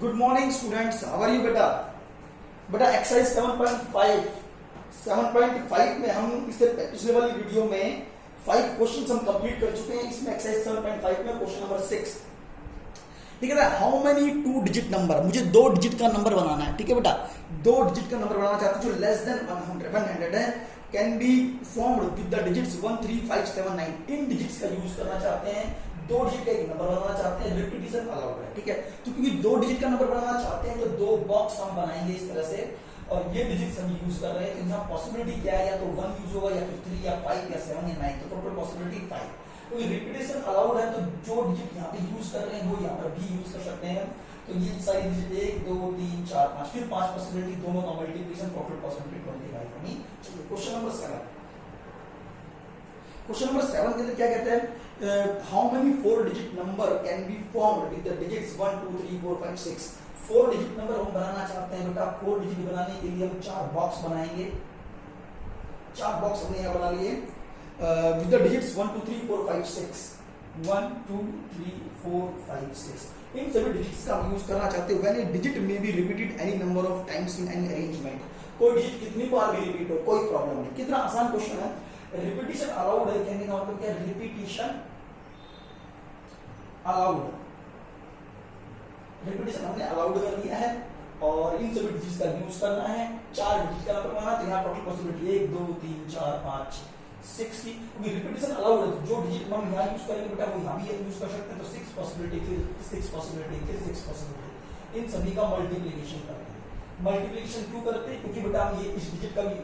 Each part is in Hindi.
Good morning students, how are you बेटा। बेटा एक्सरसाइज 7.5 में हम इससे पिछले वाली वीडियो में 5 क्वेश्चंस हम कंप्लीट कर चुके हैं। इसमें एक्सरसाइज 7.5 में क्वेश्चन नंबर 6 ठीक है। हाउ मेनी 2 डिजिट नंबर, मुझे 2 डिजिट का नंबर बनाना है। ठीक है बेटा, 2 डिजिट का नंबर बनाना चाहते हैं जो लेस देन 100 है, can be formed with the digits 1 3 5 7 9। In digits का यूज करना चाहते हैं, 2 डिजिट का एक नंबर बनाना चाहते हैं, रिपीटिशन अलाउड है। ठीक है, तो क्योंकि 2 डिजिट का नंबर बनाना चाहते हैं तो 2 बॉक्स हम बनाएंगे इस तरह से, और ये डिजिट्स हम यूज कर रहे हैं। तो यहाँ पॉसिबिलिटी क्या है, या तो 1 यूज होगा, या तो 3 या 5 या 7 या 9, तो टोटल पॉसिबिलिटी 5। तो रिपीटिशन अलाउड है, तो जो डिजिट यहाँ पे यूज कर रहे हैं वो यहाँ पर भी यूज कर सकते हैं। तो ये सारी डिजिट 1 2 3 4 5, फिर 5 पॉसिबिलिटी, दोनों का मल्टीप्लिकेशन, टोटल पॉसिबिलिटी 25 होनी चाहिए। क्वेश्चन नंबर 7, क्वेश्चन नंबर 7 के अंदर क्या कहते हैं, how many 4 digit number can be formed with the digits 1 2 3 4 5 6। 4 digit number हम बनाना चाहते हैं बेटा। 4 डिजिट बनाने के लिए हम 4 बॉक्स बनाएंगे। 4 बॉक्स हमने यहाँ बना लिए विद द डिजिट्स 1 2 3 4 5 6, 1 2 3 4 5 6। इन सभी डिजिट्स का हम यूज करना चाहते हैं। When A digit may be repeated any number of times in any arrangement, कोई डिजिट कितनी बार भी रिपीट हो कोई प्रॉब्लम नहीं। कितना आसान क्वेश्चन है। रिपीटिशन अलाउड है, कहने का मतलब क्या, रिपीटिशन अलाउड, रिपीटिशन हमने अलाउड कर दिया है और इन सभी डिजिट्स का यूज करना है। 4 डिजिट का नंबर बनाना, तो यहाँ टोटल पॉसिबिलिटी 1 2 3 4 5 6 की, क्योंकि रिपीटिशन अलाउड है, तो जो डिजिट हम यहाँ यूज करेंगे बेटा वो यहाँ भी यूज कर सकते हैं। तो 6 पॉसिबिलिटी, फिर 6 पॉसिबिलिटी, फिर 6 पॉसिबिलिटी, इन सभी का मल्टीप्लिकेशन करते हैं। मल्टीप्लिकेशन क्यों करते हैं, क्योंकि बेटा हम ये इस डिजिट का भी,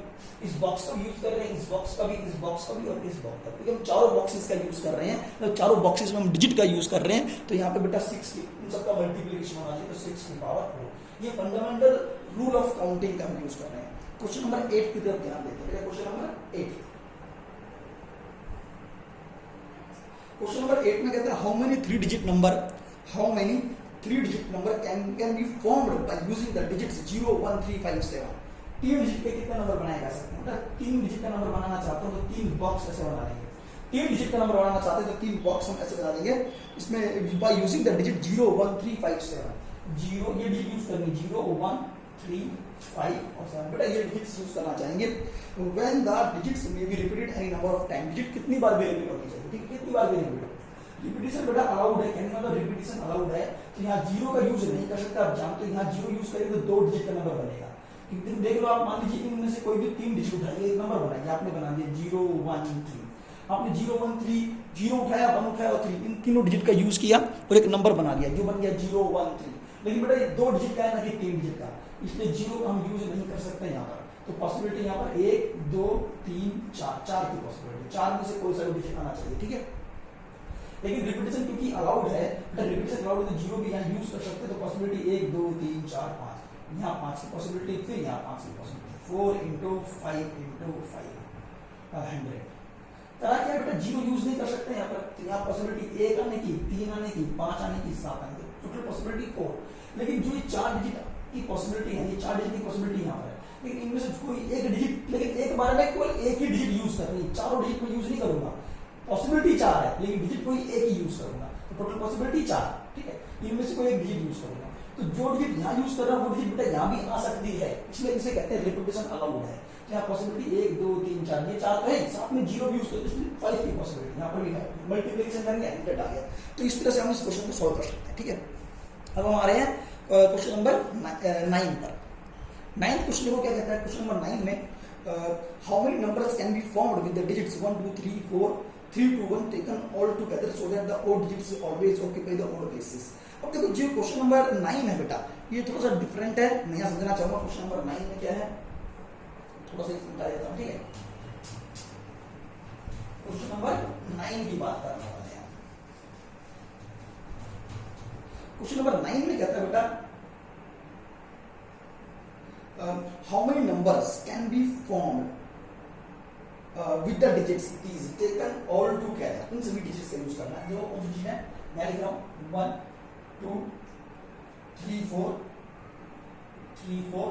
इस बॉक्स का भी यूज कर रहे हैं, इस बॉक्स का भी, इस बॉक्स का भी और इस बॉक्स का, क्योंकि हम चारों बॉक्सेस का यूज कर रहे हैं। तो चारों बॉक्सेस में हम डिजिट का यूज कर रहे हैं, तो यहाँ पे बेटा 6 की इन सबका मल्टीप्लिकेशन होना चाहिए, तो 6 की पावर 4। ये फंडामेंटल रूल ऑफ काउंटिंग का हम यूज कर रहे हैं। क्वेश्चन नंबर 8 की तरफ ध्यान देते हैं। क्वेश्चन नंबर 8, क्वेश्चन नंबर 8 में कहते हैं how many 3 digit number, how many 3 digit number can be formed by using the digits 0 1 3 5 7। 3 digit के कितने नंबर बनाए जा सकते हैं। 3 डिजिट का नंबर बनाना चाहते हो तो 3 बॉक्स ऐसे बना लेंगे। 3 डिजिट का नंबर बनाना चाहते हैं तो 3 बॉक्स हम ऐसे बना देंगे। इसमें बाय यूजिंग द डिजिट 0 1 3 5 7, 0 ये डिजिट यूज करनी, 0 1 3 5 और 7। बेटा ये डिजिट्स यूज करना चाहेंगे। When the digits may be repeated any number of time, digit कितनी बार भी रिपीट होनी चाहिए, ठीक, कितनी बार भी रिपीट। रिपीटिशन बेटा अलाउड है, कहने का मतलब रिपीटिशन अलाउड है, तो यहाँ 0 का यूज नहीं कर सकते आप जानते हो। यहाँ 0 यूज करेंगे तो 2 डिजिट का नंबर बनेगा। क्योंकि देख लो आप, मान लीजिए इनमें से कोई भी 3 डिजिट उठाइए, एक नंबर बनाइए, आपने बना दिया 0 1 3। आपने 0 1 3, 0 उठाया 1 उठाया और 3, इन तीनों डिजिट का यूज किया और एक नंबर बना दिया जो बन गया 0 1 3। लेकिन बेटा ये 2 डिजिट का है ना कि 3 डिजिट का, इसलिए 0 का हम यूज नहीं कर सकते यहाँ पर। तो पॉसिबिलिटी यहाँ पर 1 2 3 4, 4 की पॉसिबिलिटी, 4 में से कोई सा डिजिट आना चाहिए। ठीक है, लेकिन रिपीटिशन क्योंकि अलाउड है, रिपीटिशन अलाउड है तो 0 भी यहाँ यूज कर सकते हैं। तो पॉसिबिलिटी 1 2 3 4 5, यहाँ 5 की पॉसिबिलिटी, फिर यहाँ 5 की पॉसिबिलिटी, 4 into 5 into 5 100। करा क्या बेटा, 0 यूज नहीं कर सकते यहाँ पर, तो यहाँ पॉसिबिलिटी 1 आने की, 3 आने की, 5 आने की, 7 आने की, टोटल पॉसिबिलिटी 4। लेकिन जो ये 4 डिजिट की पॉसिबिलिटी है, ये 4 डिजिट की पॉसिबिलिटी यहाँ पर है, लेकिन इनमें से कोई एक डिजिट, लेकिन एक बार में केवल एक ही डिजिट यूज करनी, चारों डिजिट को यूज नहीं करूंगा। पॉसिबिलिटी 4 है लेकिन डिजिट कोई एक ही यूज करूंगा, तो टोटल पॉसिबिलिटी 4। ठीक है, इनमें से कोई एक डिजिट यूज करूंगा, तो जो डिजिट यहाँ यूज कर रहा है वो डिजिट बेटा यहाँ भी आ सकती है, इसलिए इसे कहते हैं रिपीटिशन अलाउड है। यहाँ पॉसिबिलिटी 1 2 3 4, ये 4 तो है, साथ में 0 भी यूज करते हैं, 5 की पॉसिबिलिटी यहाँ पर भी है। मल्टीप्लिकेशन करेंगे 100 आ गया। तो इस तरह से हम इस क्वेश्चन को सॉल्व कर सकते हैं। ठीक है, अब हम आ रहे हैं क्वेश्चन नंबर 9 पर। 9th क्वेश्चन को क्या कहता है, क्वेश्चन नंबर 9 में how many numbers can be formed with the digits 1 2 3 4 3 2 1 taken all together so that the odd digits always occupy the odd places। अब देखो जो क्वेश्चन नंबर 9 है बेटा, ये थोड़ा सा डिफरेंट है, मैं समझना चाहूंगा क्वेश्चन नंबर 9 में क्या है, थोड़ा सा समझा देता हूं। ठीक है, क्वेश्चन नंबर 9 की बात करने वाले हैं। क्वेश्चन नंबर 9 में कहता है बेटा how many numbers can be formed with the digits these taken all together। इन सभी डिजिट्स का यूज करना है। जो कौन सी डिजिट है, मैं लिख रहा हूं 1 2 3 4 3 4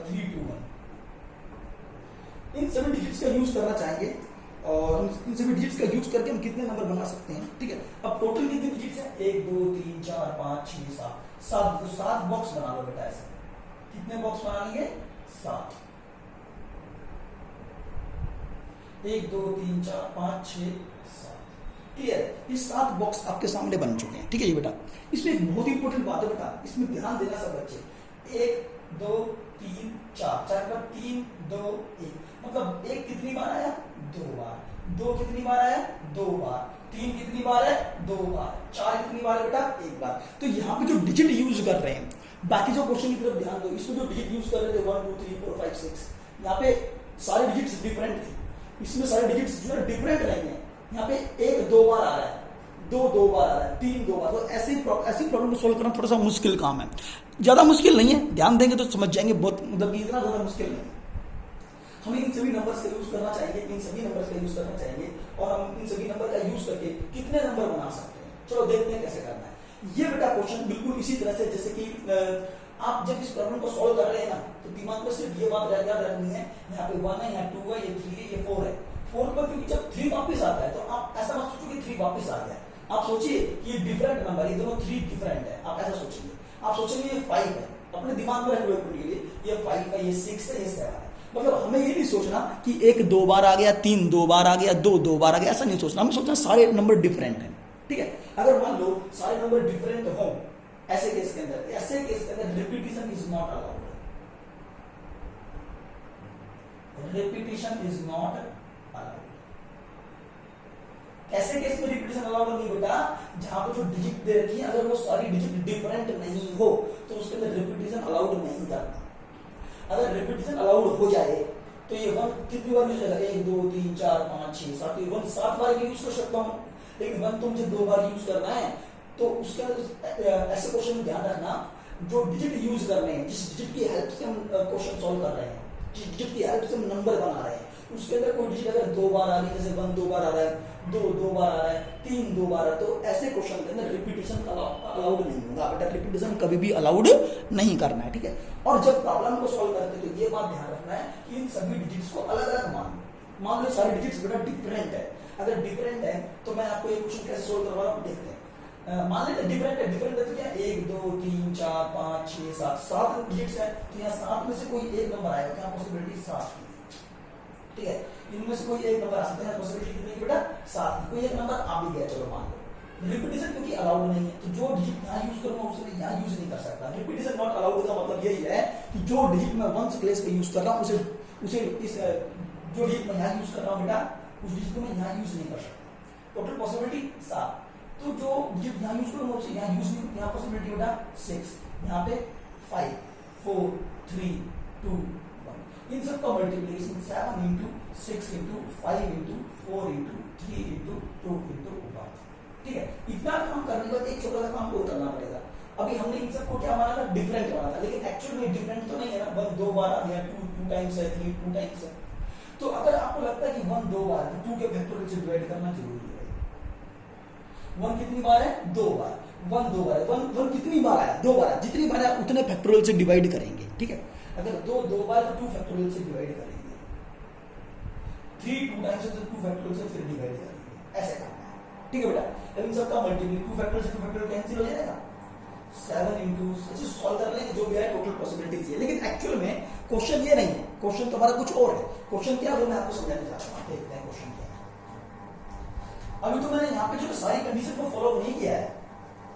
3 2 1। इन सभी डिजिट्स का यूज करना चाहेंगे और इन सभी डिजिट्स का यूज करके हम कितने नंबर बना सकते हैं। ठीक है, अब टोटल कितने डिजिट्स हैं, 1 2 3 4 5 6 7 7 तो 7 बॉक्स बना लो बेटा ऐसे। कितने बॉक्स बना लेंगे? 7। 1 2 3 4 5 6 7। क्लियर? ये 7 बॉक्स आपके सामने बन चुके हैं। ठीक है जी बेटा, इसमें एक बहुत इंपॉर्टेंट बात है बेटा, इसमें ध्यान देना सब बच्चे। 1 2 3 4 4 के बाद 3 2 1, मतलब 1 कितनी बार आया? 2 बार। 2 कितनी बार आया? 2 बार। 3 कितनी बार है? 2 बार। 4 कितनी बार है बेटा? 1 बार। तो यहाँ पे जो डिजिट यूज कर रहे हैं, बाकी जो क्वेश्चन की तरफ ध्यान दो, इसमें जो डिजिट यूज कर रहे थे 1 2 3 4 5 6, यहाँ पे सारे डिजिट्स डिफरेंट थे, इसमें सारे डिजिट्स जो है डिफरेंट रहेंगे। यहाँ पे 1 2 बार आ रहा है, 2 2 बार आ रहा है, 3 2 बार। तो ऐसी प्रॉब्लम को सोल्व करना थोड़ा सा मुश्किल काम है, ज्यादा मुश्किल नहीं है, ध्यान देंगे तो समझ जाएंगे। बहुत मतलब इतना ज्यादा मुश्किल नहीं। हमें इन सभी नंबर्स का यूज करना चाहिए, इन सभी नंबर्स का यूज करना चाहिए, और हम इन सभी नंबर का यूज करके कितने नंबर बना सकते हैं, चलो देखते हैं कैसे करना है। ये बेटा क्वेश्चन बिल्कुल इसी तरह से, जैसे कि आप जब इस प्रॉब्लम को सॉल्व कर रहे हैं ना, तो दिमाग में सिर्फ ये बात याद रखनी है, यहाँ पे 1 है, यहाँ 2 है, ये 3 है, ये 4 है। 4 पर क्योंकि जब 3 वापस आता है, तो आप ऐसा मत सोचिए कि 3 वापस आ गया। आप सोचिए कि ये डिफरेंट नंबर, ये दोनों 3 डिफरेंट है, आप ऐसा सोचिए। आप सोचेंगे ये 5 है, अपने दिमाग में रख लो के लिए, ये 5 है, ये 6 है, ये 7 है। मतलब हमें ये नहीं सोचना कि 1 2 बार आ गया, 3 2 बार आ गया, 2 2 बार आ गया, ऐसा नहीं सोचना। हमें सोचना सारे नंबर डिफरेंट हैं। ठीक है, अगर मान लो सारे नंबर डिफरेंट हो, ऐसे केस के अंदर repetition is not allowed. Repetition is not allowed. ऐसे केस में रिपीटिशन अलाउड नहीं बेटा, जहां पे जो डिजिट दे रखी है, अगर वो सारी डिजिट डिफरेंट नहीं हो, तो उसके अंदर रिपीटिशन अलाउड नहीं करना। अगर रिपीटिशन अलाउड हो जाए, तो ये 1 कितनी बार यूज करेगा? 1 2 3 4 5 6 7, 1 7 बार यूज कर सकता हूं, लेकिन 1 तो मुझे 2 बार यूज करना है। तो उसके ऐसे क्वेश्चन में ध्यान रखना, जो डिजिट यूज कर रहे हैं, जिस डिजिट की हेल्प से हम क्वेश्चन सॉल्व कर रहे हैं, जिस डिजिट की हेल्प से हम नंबर बना रहे हैं, उसके अंदर कोई डिजिट अगर 2 बार आ रही है, जैसे 1 2 बार आ रहा है, 2 2 बार आ रहा है, 3 2 बार आ रहा है, तो ऐसे क्वेश्चन के अंदर रिपीटिशन अलाउड नहीं होगा बेटा। रिपीटिशन कभी भी अलाउड नहीं करना है। ठीक है, और जब प्रॉब्लम को सॉल्व करते हैं, तो ये बात ध्यान रखना है कि इन सभी डिजिट्स को अलग अलग मान लो सारे डिजिट्स बेटा डिफरेंट है। अगर डिफरेंट है, तो मैं आपको ये क्वेश्चन कैसे सोल्व करवा रहा हूं, देखते हैं। मान लेते डिफरेंट है तो क्या 1 2 3 4 5 6 7 7 डिजिट्स है, तो यहाँ 7 में से कोई एक नंबर आएगा, क्या पॉसिबिलिटी? 7। ठीक है, इनमें से कोई एक नंबर आ सकता है, पॉसिबिलिटी कितनी है बेटा? 7। कोई एक नंबर आ भी गया, चलो मान लो। रिपीटिशन क्योंकि अलाउड नहीं है, तो जो डिजिट यहाँ यूज करूंगा उसे मैं यहाँ यूज नहीं कर सकता। रिपीटिशन नॉट अलाउड का मतलब यही है कि जो डिजिट मैं वंस प्लेस पे यूज कर रहा हूँ, उसे इस जो डिजिट मैं यहाँ यूज कर रहा हूँ बेटा, उस डिजिट को मैं यहाँ यूज नहीं कर सकता। Total possibility 7। तो जो डिजिट यहाँ यूज करूंगा उसे यहाँ यूज नहीं, यहाँ पॉसिबिलिटी बेटा 6, यहाँ पे 5 4 3 2 1। इन सब का multiplication 7 into 6 into 5 into 4 into 3 into 2 into 1। ठीक है, इतना काम करने के बाद एक छोटा सा काम को करना पड़ेगा। अभी हमने इन सबको क्या माना था? डिफरेंट माना था, लेकिन एक्चुअल में डिफरेंट तो नहीं है ना। 1 2 बार आ गया, 2 टाइम्स है, 3 2 टाइम्स है। तो अगर आपको लगता है कि 1 2 बार, तो 2 के फैक्टोरियल से डिवाइड करना जरूरी है। 1 कितनी बार है? 2 बार। 1 2 बार है, 1 कितनी बार आया? 2 बार। जितनी बार आया उतने फैक्टोरियल से डिवाइड करेंगे। ठीक है, अगर 2 2 बार तो 2 फैक्टोरियल से डिवाइड करेंगे, 3 2 टाइम्स है तो 2 फैक्टोरियल से फिर डिवाइड करेंगे, ऐसे करना है। ठीक है बेटा, इन सबका मल्टीप्लिकेशन 2 फैक्टोरियल से 2 फैक्टोरियल कैंसिल हो जाएगा, 7 इंटू ऐसे सॉल्व कर लेंगे, जो भी है टोटल पॉसिबिलिटीज है। लेकिन एक्चुअल में क्वेश्चन ये नहीं है, क्वेश्चन तो हमारा कुछ और है। क्वेश्चन क्या है वो मैं आपको समझाने चाहता हूँ, देखते हैं क्वेश्चन क्या है। अभी तो मैंने यहाँ पे जो सारी कंडीशन को फॉलो नहीं किया है,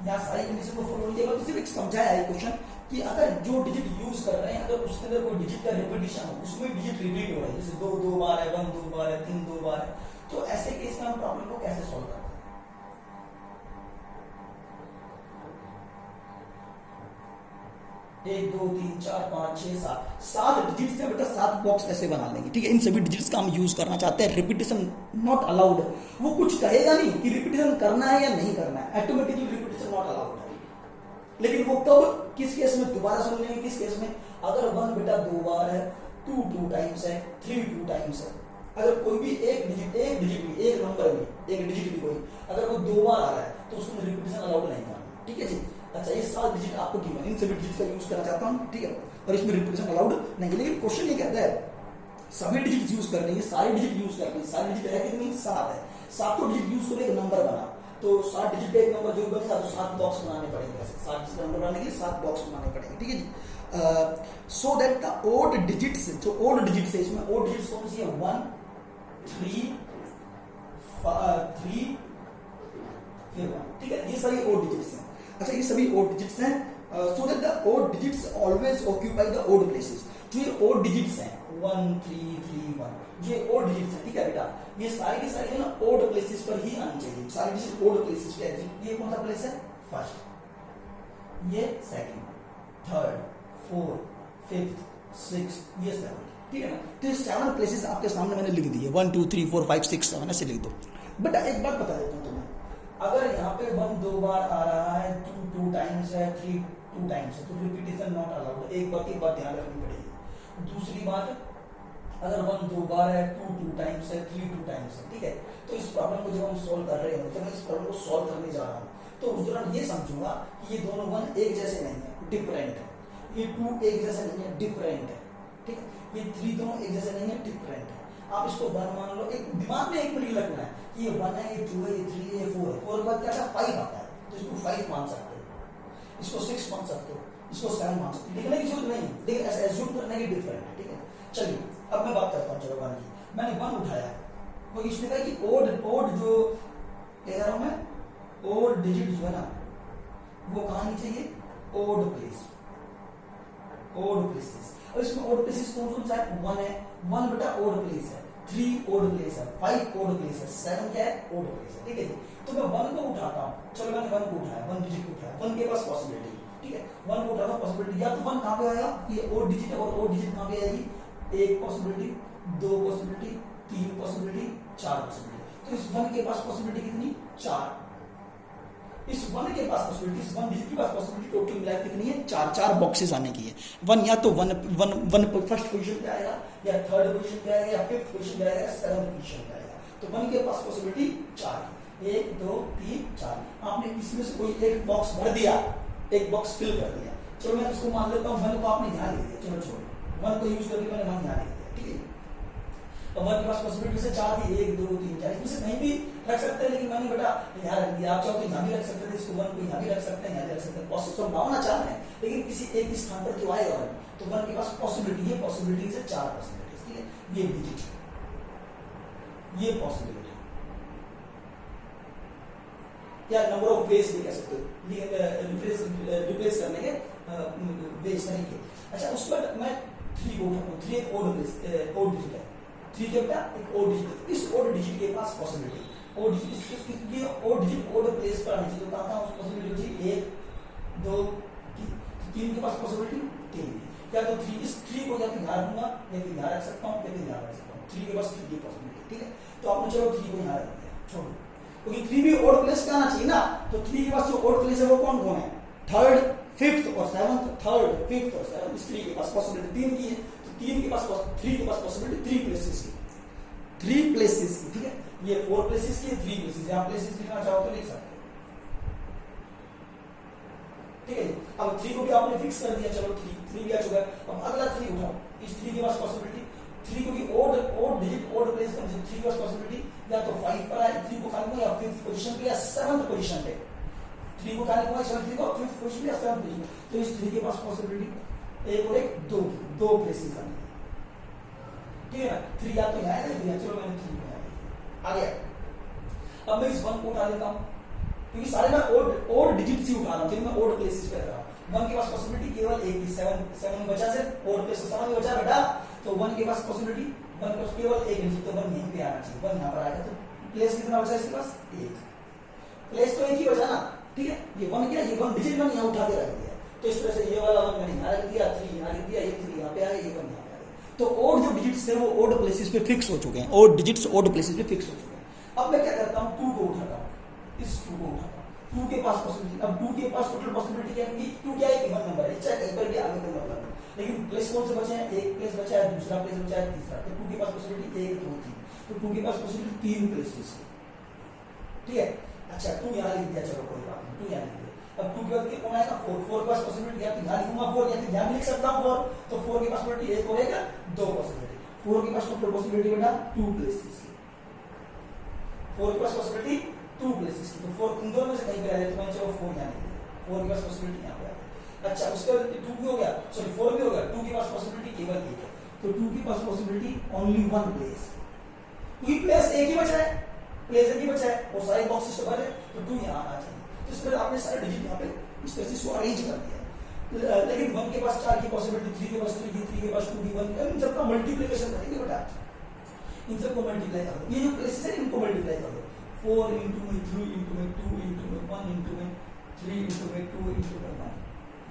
यहाँ सारी कंडीशन को फॉलो नहीं किया, तो सिर्फ एक समझाया है क्वेश्चन कि अगर जो डिजिट यूज कर रहे हैं, अगर उसके अंदर कोई डिजिट का रिपीटिशन हो, उसमें डिजिट रिपीट हो रहा है, जैसे 2 2 बार है, 1 2 बार है, 3 2 बार है, तो ऐसे केस में हम प्रॉब्लम को कैसे सॉल्व करते हैं? 1 2 3 4 5 6 7 डिजिट्स से बेटा 7 बॉक्स ऐसे बना लेंगे। ठीक है, इन सभी डिजिट्स का हम यूज करना चाहते हैं। रिपीटिशन नॉट अलाउड, वो कुछ कहेगा नहीं कि रिपीटिशन करना है या नहीं करना है, ऑटोमेटिकली रिपीटिशन नॉट अलाउड है। लेकिन वो कब, किस केस में दोबारा सुन लेंगे, किस केस में? अगर 1 बेटा 2 बार है, 2 2 टाइम्स है, 3 2 टाइम्स है, अगर कोई भी एक डिजिट भी, एक नंबर भी, एक डिजिट भी कोई अगर वो 2 बार आ रहा है, तो उसको रिपीटिशन अलाउड नहीं करना। ठीक है जी, अच्छा ये 7 डिजिट आपको गिवन, इन सभी डिजिट का यूज करना चाहता हूं। ठीक है, और इसमें रिपीटिशन अलाउड नहीं है। लेकिन क्वेश्चन ये कहता है सभी डिजिट यूज करने हैं, सारे डिजिट यूज करने हैं। सारे डिजिट है कितनी? 7 है। 7 डिजिट यूज करके एक नंबर बना। तो 7 डिजिट का एक नंबर जो बनेगा तो 7 बॉक्स बनाने पड़ेंगे, 7 डिजिट का नंबर बनाने के लिए 7 बॉक्स बनाने पड़ेंगे, ठीक है जी। So that the odd digits, जो ओड डिजिट्स है इसमें ओड डिजिट्स कौन सी है, 1 3 3 फिर 1, ठीक है, ये सभी ओड डिजिट्स हैं। अच्छा ये सभी ओड डिजिट्स हैं, so that the odd digits always occupy the odd places. जो ये ओड डिजिट्स हैं 1 3 3 1, जो ओड डिजिट्स हैं, ठीक है बेटा, ये सारी की सारी है ना ओड प्लेसेस पर ही आनी चाहिए, सारी डिजिट ओड प्लेसेस पे है। ये कौन सा प्लेस है, फर्स्ट, ये second, third, fourth, fifth, sixth, ये 7, ठीक है ना। तो ये 7 प्लेसेस आपके सामने मैंने लिख दिए, 1 2 3 4 5 6 7 ऐसे लिख दो। बेटा एक बात बता देता हूँ तुम्हें, अगर यहाँ पे 1 2 बार आ रहा है, 2 2 टाइम्स है, 3 2 टाइम्स है, तो रिपीटेशन नॉट अलाउड, एक बात की बात ध्यान रखनी पड़ेगी। दूसरी बात, अगर 1 2 बार है, 2 2 टाइम्स है, 3 2 टाइम्स है, ठीक है, तो इस प्रॉब्लम को जब हम सॉल्व कर रहे हैं, तो मैं इस प्रॉब्लम को सॉल्व करने जा रहा हूँ, तो उस दौरान ये समझूंगा कि ये दोनों 1 एक जैसे नहीं है, डिफरेंट है, ये 2 एक जैसा नहीं है, डिफरेंट है, ठीक है, ये 3 दोनों एक जैसे नहीं है, डिफरेंट है। आप इसको 1 मान लो, एक दिमाग में एक मिनट रखना है कि ये 1 है, ये 2 है, ये 3 है, ये 4 है, 4 के बाद क्या 5 आता है, तो इसको 5 मान सकते हो, इसको 6 मान सकते हो, इसको 7 मान सकते हो, लिखने की जरूरत नहीं, लेकिन ऐसे एज्यूम करने की डिफरेंट है, ठीक है। चलिए अब मैं बात करता हूँ, चलो 1 की, मैंने 1 उठाया, तो इसने कहा कि ओड जो कह रहा हूं मैं, ओड डिजिट जो है ना वो कहाँ नहीं चाहिए, ओड प्लेस, ओड प्लेसेस। और इसमें ओड प्लेसेस कौन कौन सा है, 1 है, 1 बेटा ओड प्लेस है, 3 ओड प्लेस है, 5 ओड प्लेस है, 7 क्या है, ओड प्लेस है, ठीक है जी। तो मैं 1 को उठाता हूँ, चलो मैंने 1 को उठाया, 1 डिजिट को उठाया, 1 के पास पॉसिबिलिटी, ठीक है, 1 को उठाता हूँ पॉसिबिलिटी, या तो 1 कहाँ पे आएगा, ये ओड डिजिट है, और ओड डिजिट कहाँ पे आएगी, 1 पॉसिबिलिटी, 2 पॉसिबिलिटी, 3 पॉसिबिलिटी, 4 पॉसिबिलिटी। तो इस 1 के पास पॉसिबिलिटी कितनी, 4, इस 1 के पास पॉसिबिलिटी, इस 1 डिजिट के पास पॉसिबिलिटी टोटल मिलाकर कितनी है, 4 बॉक्सेस आने की है। 1 या तो 1 फर्स्ट पोजीशन पे आएगा, या थर्ड पोजीशन पे आएगा, या फिफ्थ पोजीशन पे आएगा, या सेवंथ पोजीशन पे आएगा। तो 1 के पास पॉसिबिलिटी 4, 1 2 3 4। आपने इसमें से कोई एक बॉक्स भर दिया, एक बॉक्स फिल कर दिया, चलो मैं इसको मान लेता हूँ 1 को आपने यहाँ लिख दिया, चलो छोड़ो 1 को यूज करके मैंने यहाँ लिख दिया, ठीक है। अब 1 के पास पॉसिबिलिटी से 4 थी, 1 2 3 4, इसमें से कहीं भी रख सकते हैं, लेकिन मैंने बेटा यहाँ रख दिया। आप चाहो तो यहाँ भी रख सकते थे, इसको 1 को यहाँ भी रख सकते हैं, यहाँ भी रख सकते हैं, पॉसिबल संभावना 4 है, लेकिन किसी एक स्थान पर क्यों आएगा 1, तो 1 के पास पॉसिबिलिटी, ये पॉसिबिलिटी से 4 पॉसिबिलिटी, ठीक है, ये डिजिट, ये पॉसिबिलिटी, या नंबर ऑफ वेज भी कह सकते हो रिप्लेस करने के वेज तरीके। अच्छा उसके बाद मैं 3 को उठाता हूँ, 3 एक ओड डिजिट है, 3 के बेटा एक ओड डिजिट, इस ओड डिजिट के पास पॉसिबिलिटी, ओड डिजिट ये ओड डिजिट ओड प्लेस पर आनी चाहिए, तो कहाँ उस पॉसिबिलिटी होगी 1 2 3 के पास पॉसिबिलिटी 3, या तो 3, इस 3 को या तो यहाँ रखूंगा, या तो यहाँ रख सकता हूँ, या तो यहाँ रख सकता हूँ, 3 के पास 3 की पॉसिबिलिटी, ठीक है। तो आपने चलो 3 को यहाँ रख दिया, छोड़ो, क्योंकि 3 भी ओड प्लेस पे आना चाहिए ना, तो 3 के पास जो ओड प्लेस है वो कौन कौन है, थर्ड, फिफ्थ और सेवंथ, थर्ड, फिफ्थ और सेवंथ, इस 3 के पास पॉसिबिलिटी 3 की है, तो 3 के पास 3 के पास पॉसिबिलिटी 3 प्लेसेस की, 3 प्लेसेस की, ठीक है। ये 4 प्लेसेस की, 3 प्लेसेस, आप प्लेसेस लिखना चाहो तो लिख सकते हो, ठीक है। अब 3 को भी आपने फिक्स कर दिया, चलो 3 भी आ चुका है। अब अगला 3 उठाओ, इस 3 के पास पॉसिबिलिटी, 3 को भी ओड डिजिट ओड प्लेस पर 3 के पास पॉसिबिलिटी, या तो 5 पर आए 3 को खाली या 5th पोजीशन पे, या 7th पोजीशन पे, 3 को खाली हुआ 3 को 5th पोजीशन पे या 7th पोजीशन पे। तो इस 3 के पास पॉसिबिलिटी 1 और 1 2 प्लेसेस आने, ठीक है ना। 3 या तो यहाँ है, चलो मैंने 3 को आ गया। अब मैं इस 1 को उठा लेता हूँ, क्योंकि सारे मैं ओड डिजिट ही उठा रहा हूँ, मैं ओड प्लेसेस पे रहा हूँ। 1 के पास पॉसिबिलिटी केवल एक ही, 7 बचा, सिर्फ ओड प्लेस 7 बचा बेटा, तो 1 के पास पॉसिबिलिटी 1 के पास केवल एक डिजिट, तो 1 यहीं पे आना चाहिए, 1 यहाँ पर आएगा, तो प्लेस कितना बचा इसके पास, 1 प्लेस तो एक ही बचा ना, ठीक है। ये 1 क्या, ये 1 डिजिट मैंने यहाँ उठा के रख दिया, तो इस तरह से ये वाला 1 मैंने यहाँ रख दिया, 3 यहाँ रख दिया, ये 3 यहाँ पे आ गया, ये 1 यहाँ पे आ गया। तो ओड जो डिजिट्स है वो ओड प्लेसेस पे फिक्स हो चुके हैं, ओड डिजिट्स ओड प्लेसेस पे फिक्स हो चुके हैं। अब मैं क्या करता हूँ, 2 को उठाता हूँ, इस 2 को उठाता हूँ, 2 के पास पॉसिबिलिटी, अब 2 के पास टोटल पॉसिबिलिटी क्या होगी, 2 क्या है, इवन नंबर है, चाहे कहीं पर भी आगे कोई मतलब नहीं, लेकिन प्लेस कौन से बचे हैं, एक प्लेस बचा है, दूसरा प्लेस बचा है, तीसरा, तो 2 के पास पॉसिबिलिटी 1 2 3, तो 2 के पास पॉसिबिलिटी 3 प्लेसेस, ठीक है। अच्छा 2 यहाँ लिख दिया, चलो कोई बात नहीं, 2 यहाँ लिख दिया। अब 2 के बाद कौन आएगा, 4 के पास पॉसिबिलिटी, या तो यहाँ लिखूंगा 4, या तो यहाँ भी लिख सकता हूँ 4, तो 4 के पास पॉसिबिलिटी 1 और 1 2 पॉसिबिलिटी, 4 के पास टोटल पॉसिबिलिटी बेटा 2 प्लेसेस, 4 के पास पॉसिबिलिटी 2 प्लस 60, तो 4 इन दोनों में से कहीं पे आ जाए तो मैंने चलो 4 यहाँ लिख दिया, 4 के पास पॉसिबिलिटी यहाँ पे आ गई। अच्छा उसके बाद 2 भी हो गया, सॉरी 4 भी हो गया, 2 के पास पॉसिबिलिटी केवल एक है, तो 2 के पास पॉसिबिलिटी ओनली 1 प्लेस, क्योंकि प्लेस एक ही बचा है, प्लेस एक ही बचा है और सारे बॉक्सेस तो भरे, तो 2 यहाँ आना चाहिए। तो इस तरह आपने सारे डिजिट यहाँ पे इस तरह से इसको अरेंज कर दिया। लेकिन 1 के पास 4 की पॉसिबिलिटी, 3 के पास 3 की, 3 के पास 2 की, 1, इन सबका मल्टीप्लिकेशन करेंगे बेटा, इन सबको मल्टीप्लाई कर दो, ये जो प्लेसेस है इनको मल्टीप्लाई कर दो, 4 into में 3 into में 2 into में 1 into में 3 into में 2 into में 1,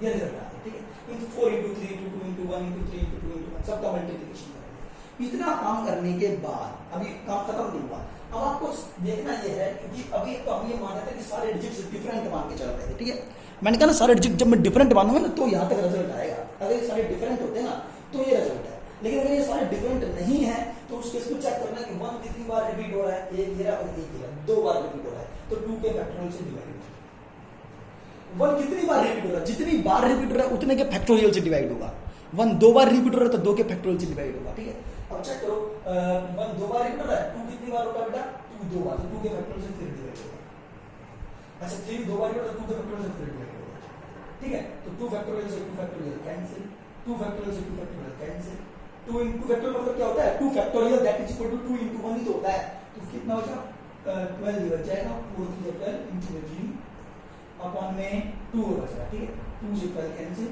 ये रिजल्ट आ गया, ठीक है। इन 4 into 3 into 2 into 1 into 3 into 2 into 1 सबका मल्टीप्लिकेशन कर दिया। इतना काम करने के बाद अभी काम खत्म नहीं हुआ, अब आपको देखना ये है कि अभी तो हम ये मान रहे थे कि सारे डिजिट्स डिफरेंट मान के चल रहे थे, ठीक है। मैंने कहा ना सारे डिजिट जब मैं डिफरेंट मानूंगा ना तो यहाँ तक रिजल्ट आएगा, अगर ये सारे डिफरेंट होते हैं ना तो ये रिजल्ट है, लेकिन अगर ये सारे डिफरेंट नहीं है तो उस केस में चेक करना कि 1 कितनी बार रिपीट हो रहा है, एक ये और एक ये 2 बार रिपीट हो रहा है, तो 2 के फैक्टोरियल से डिवाइड होगा। 1 कितनी बार रिपीट हो रहा है, जितनी बार रिपीट हो रहा है उतने के फैक्टोरियल से डिवाइड होगा। 1 2 बार रिपीट हो रहा है तो 2 के फैक्टोरियल से डिवाइड होगा, ठीक है। अब चेक करो 1 2 बार रिपीट हो रहा है, 2 कितनी बार होगा बेटा, 2 2 बार, तो 2 के फैक्टोरियल से फिर डिवाइड होगा। अच्छा 3 2 बार रिपीट हो रहा है, 2 के फैक्टोरियल से फिर डिवाइड होगा, ठीक है। तो 2 फैक्टोरियल से 2 फैक्टोरियल कैंसिल, 2 फैक्टोरियल से 2 फैक्टोरियल कैंसिल, 2 into फैक्टोरियल मतलब क्या होता है, 2 factorial that is equal to 2 into 1 ही तो होता है, तो कितना हो जाएगा 12 बच जाएगा, 4 3 12 into 3 अपॉन में 2 बचेगा, ठीक है। 2 से 12 कैंसिल,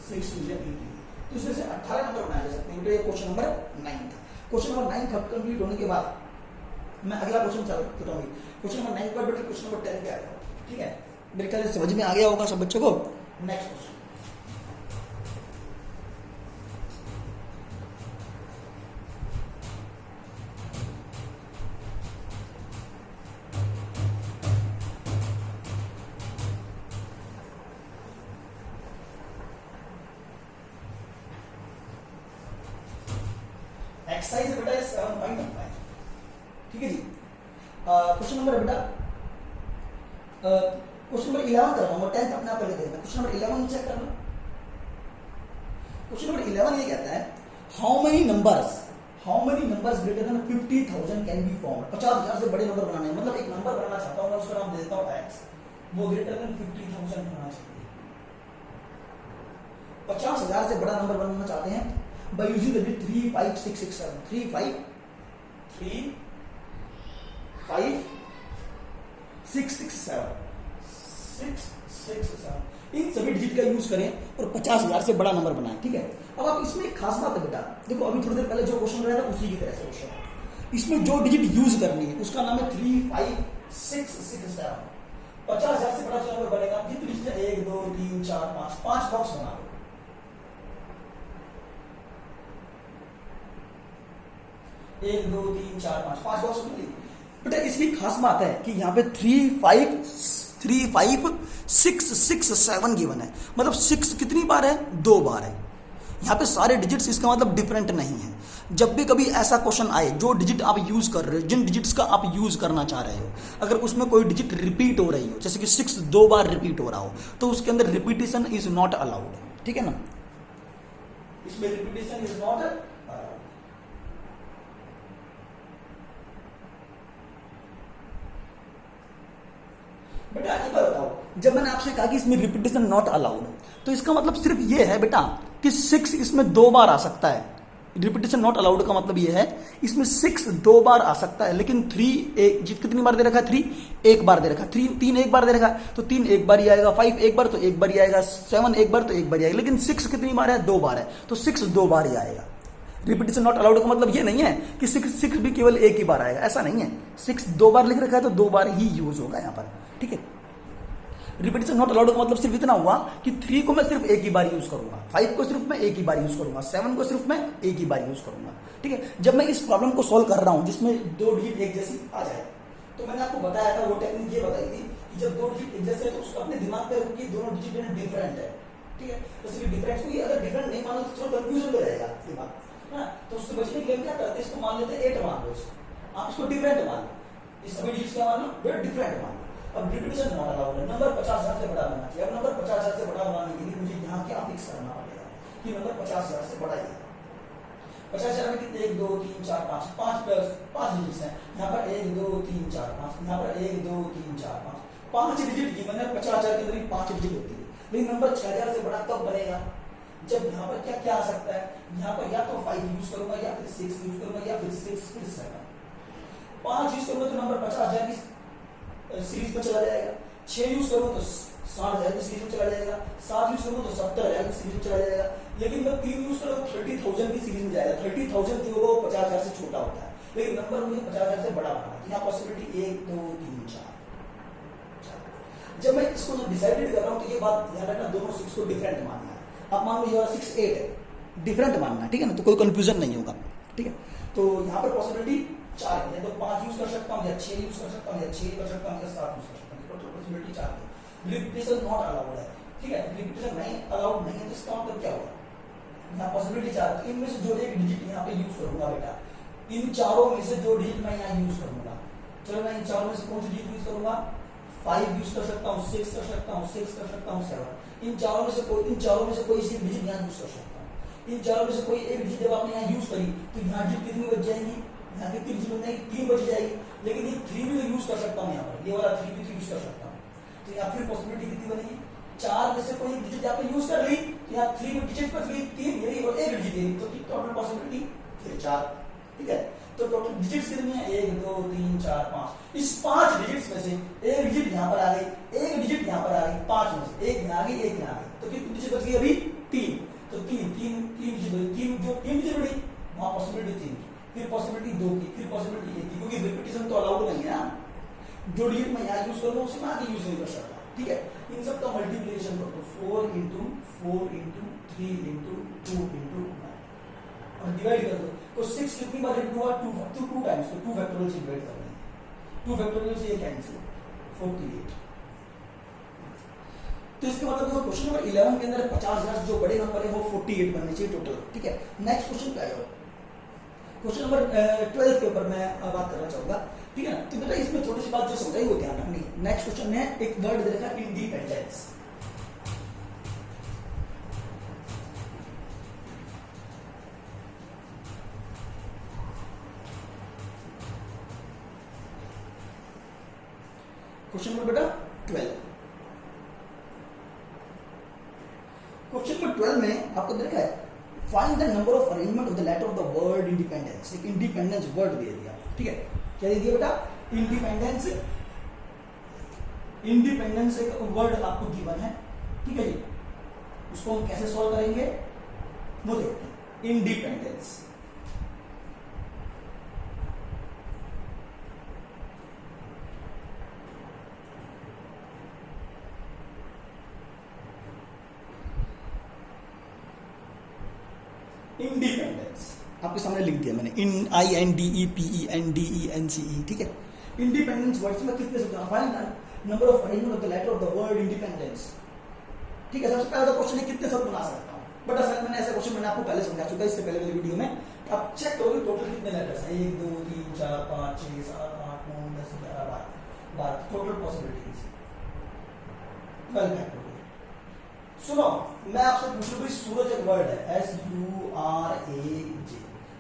6 2 18, तो इसमें से 18 नंबर बनाए जा सकते हैं। तो ये क्वेश्चन नंबर 9 था। क्वेश्चन नंबर 9 कंप्लीट होने के बाद मैं अगला क्वेश्चन चालू करता हूँ। क्वेश्चन नंबर 9 के बाद बेटा क्वेश्चन नंबर 10 पे आ जाओ, ठीक है। मेरे ख्याल से समझ में आ गया होगा सब बच्चों को। नेक्स्ट क्वेश्चन एक्सरसाइज बेटा 7.5, ठीक है जी। क्वेश्चन नंबर बेटा क्वेश्चन नंबर 11 कर रहा हूँ, 10 अपने आप पहले देखना। क्वेश्चन नंबर 11 चेक करना। क्वेश्चन नंबर 11 ये कहता है how many numbers greater than 50,000 can be formed. 50,000 से बड़े नंबर बनाने हैं, मतलब एक नंबर बनाना चाहता हूँ मैं, उसका नाम देता हूँ x, वो ग्रेटर देन 50,000 होना चाहिए। 50,000 से बड़ा नंबर बनाना चाहते हैं by using the digit 3 5 6 6 7, 3 5 3 5 6 6 7 6 6 7, इन सभी डिजिट का यूज करें और 50,000 से बड़ा नंबर बनाएं, ठीक है। अब आप इसमें एक खास बात है बेटा, देखो अभी थोड़ी देर पहले जो क्वेश्चन रहा था उसी की तरह से क्वेश्चन है। इसमें जो डिजिट यूज करनी है उसका नाम है 3 5 6 6 7। 50,000 से बड़ा जो नंबर बनेगा, जितनी डिजिट 1 2 3 4 5 बॉक्स बना लो। 1 2 3 4 5 बॉक्स बन ली बेटा। इसकी खास बात है कि यहाँ पे 3 5 6 6 7 गिवन है, मतलब 6 कितनी बार है, 2 बार है। यहाँ पे सारे डिजिट्स इसका मतलब डिफरेंट नहीं है। जब भी कभी ऐसा क्वेश्चन आए, जो डिजिट आप यूज कर रहे हो, जिन डिजिट्स का आप यूज करना चाह रहे हो, अगर उसमें कोई डिजिट रिपीट हो रही हो, जैसे कि 6 2 बार रिपीट हो रहा हो, तो उसके अंदर रिपीटेशन इज नॉट अलाउड, ठीक है ना। इसमें रिपीटेशन इज नॉट अलाउड। बेटा एक बार बताओ, जब मैंने आपसे कहा कि इसमें रिपीटेशन नॉट अलाउड, तो इसका मतलब सिर्फ ये है बेटा कि 6 इसमें 2 बार आ सकता है। रिपीटेशन नॉट अलाउड का मतलब ये है इसमें 6 2 बार आ सकता है, लेकिन 3 एक कितनी बार दे रखा है, 3 एक बार दे रखा है, 3 एक बार दे रखा है, तो 3 एक बार ही आएगा, 5 एक बार तो एक बार ही आएगा, 7 एक बार तो एक बार ही आएगा, लेकिन 6 कितनी बार है, 2 बार है, तो 6 2 बार ही आएगा। रिपीटेशन नॉट अलाउड का मतलब ये नहीं है कि 6 भी केवल एक ही बार आएगा, ऐसा नहीं है। 6 2 बार लिख रखा है तो 2 बार ही यूज होगा यहाँ पर, ठीक है। रिपीटेशन नॉट अलाउड का मतलब सिर्फ इतना हुआ कि 3 को मैं सिर्फ एक ही बार यूज करूंगा, 5 को सिर्फ मैं एक ही बार यूज करूंगा, 7 को सिर्फ मैं एक ही बार यूज करूंगा, ठीक है। जब मैं इस प्रॉब्लम को सॉल्व कर रहा हूं जिसमें 2 डिजिट एक जैसी आ जाए, तो मैंने आपको बताया था, वो टेक्निक ये बताई थी कि जब 2 डिजिट एक जैसे है तो उसको अपने दिमाग पे रखिए दोनों डिजिट डिफरेंट है, ठीक है। तो सिर्फ डिफरेंस को अगर डिफरेंट नहीं मानो तो थोड़ा कंफ्यूजन में रहेगा दिमाग, है। तो उससे बचने के लिए क्या करते हैं, इसको मान लेते हैं 8 मान लो, आप इसको डिफरेंट मान लो, इस सभी डिजिट क्या मान लो, वे डिफरेंट मान लो। अब रिपीटेशन नॉट अलाउड है, नंबर 50,000 से बड़ा होना चाहिए। अब नंबर 50,000 से बड़ा बनाने के लिए मुझे यहाँ क्या फिक्स करना पड़ेगा कि नंबर 50,000 से बड़ा ही है। 50,000 में कितने 1 2 3 4 5 5 प्लस 5 डिजिट्स हैं। यहाँ पर 1 2 3 4 5, यहाँ पर 1 2 3 4 5 5 डिजिट की मतलब 50,000 के अंदर ही 5 डिजिट होती है। लेकिन नंबर 6000 से बड़ा कब बनेगा? जब यहाँ पर क्या क्या आ सकता है, यहाँ पर या तो 5 यूज करूंगा या फिर 6 यूज करूंगा या फिर 6 फिर 7। 5 यूज करूंगा तो नंबर 50,000 की सीरीज में चला जाएगा। 6 यूज करूंगा तो 60,000 की सीरीज में चला जाएगा। 7 यूज करूंगा तो 70,000 की सीरीज में चला जाएगा। लेकिन मैं 3 यूज करूंगा तो 30,000 की सीरीज में जाएगा। 30,000 जो वो 50,000 से छोटा होता है, लेकिन नंबर मुझे 50,000 से बड़ा बनाना है। यहाँ पॉसिबिलिटी 1 2 3 4। जब मैं इसको डिसाइडेड कर रहा हूं तो ये बात ध्यान रखना, दोनों 6 को डिफरेंट मानना है। अब मान लो ये 6 8 है, डिफरेंट मानना है, ठीक है ना, तो कोई कंफ्यूजन नहीं होगा, ठीक है। तो यहाँ पर पॉसिबिलिटी 4 है, तो 5 यूज कर सकता हूँ या 6 यूज कर सकता हूँ या 6 कर सकता हूँ या 7 यूज कर सकता हूँ। टोटल पॉसिबिलिटी 4 है। रिपीटेशन नॉट अलाउड है, ठीक है, रिपीटेशन नहीं अलाउड नहीं है, तो इसका मतलब क्या होगा, यहाँ पॉसिबिलिटी 4 है। इनमें से जो एक डिजिट यहाँ पे यूज करूंगा बेटा, इन चारों में से जो डिजिट मैं यहाँ यूज करूंगा, चलो मैं इन चारों में से कौन सी डिजिट यूज करूंगा, 5 यूज कर सकता हूँ, 6 कर सकता हूँ, 6 कर सकता हूँ, 7। इन चारों में से कोई सी डिजिट यहाँ यूज कर सकता हूँ। इन चारों में से कोई एक डिजिट जब आपने यहाँ यूज करी तो यहाँ डिजिट कितनी बच जाएंगी, यहाँ कितनी डिजिट बच जाएगी, 3 बच जाएगी। लेकिन ये 3 भी तो यूज कर सकता हूँ, यहाँ पर ये वाला 3 भी तो यूज कर सकता हूँ। तो यहाँ फिर पॉसिबिलिटी कितनी बनेगी, 4 में से कोई डिजिट यहाँ पे यूज कर ली तो यहाँ 3 में डिजिट बच गई, 3 यही और एक डिजिट यही, तो टोटल पॉसिबिलिटी फिर 4, ठीक है। तो टोटल डिजिट्स कितनी है, 1 2 3 4 5। इस 5 डिजिट्स में से एक डिजिट यहाँ पर आ गई, एक डिजिट यहाँ पर आ गई, 5 में से एक यहाँ आ गई, एक यहाँ आ गई, तो कितनी डिजिट बच गई अभी 3। तो 3 डिजिट बची, 3 डिजिट बड़ी, वहां पॉसिबिलिटी 3 की, फिर पॉसिबिलिटी 2 की, फिर पॉसिबिलिटी 1 की, क्योंकि रिपीटेशन तो अलाउड नहीं है ना। जो डिजिट मैं यहाँ यूज करूँ उसे मैं आगे यूज नहीं कर सकता, ठीक है। इन सब का मल्टीप्लिकेशन कर दो, 4 इंटू 3 इंटू 2 इंटू और डिवाइड कर दो। तो 6 कितनी बार इंटू हुआ, 2 टाइम्स, तो 2 फैक्टोरियल से डिवाइड कर देंगे, 2 फैक्टोरियल से ये कैंसिल, 48। तो इसके मतलब देखो क्वेश्चन नंबर 11 के अंदर 50,000 जो बड़े नंबर है वो 48 बनने चाहिए टोटल, ठीक है। नेक्स्ट क्वेश्चन क्या है, क्वेश्चन नंबर 12 के ऊपर मैं बात करना चाहूंगा, ठीक है ना। तो बेटा इसमें थोड़ी सी बात जो समझाई वो ध्यान रखनी। नेक्स्ट क्वेश्चन में एक वर्ड दे रखा है इंडिपेंडेंस। क्वेश्चन नंबर बेटा 12, क्वेश्चन नंबर 12 में आपको देखा है find the number of arrangement of the letter of the word independence. एक इंडिपेंडेंस वर्ड दे दिया, ठीक है, क्या दे दिया बेटा, इंडिपेंडेंस। इंडिपेंडेंस एक वर्ड आपको गिवन है, ठीक है जी, उसको हम कैसे सॉल्व करेंगे वो देखते हैं। इंडिपेंडेंस, इंडिपेंडेंस आपके सामने लिख दिया मैंने, INDEPENDENCE, ठीक है। इंडिपेंडेंस वर्ड्स में कितने शब्द, find number of arrangement of the letter of the word independence, ठीक है। सबसे पहला क्वेश्चन है कितने शब्द बना सकता हूं, बट असल मैंने ऐसा क्वेश्चन मैंने आपको पहले समझा चुका है इससे पहले वाली वीडियो में। आप चेक करोगे टोटल कितने लेटर्स हैं, 1 2 3 4 5 6 7 8 9 10 11 12 टोटल पॉसिबिलिटीज 12 फैक्टोरियल। सुनो मैं आपसे पूछूं भाई सूरज एक वर्ड है, SURAJ,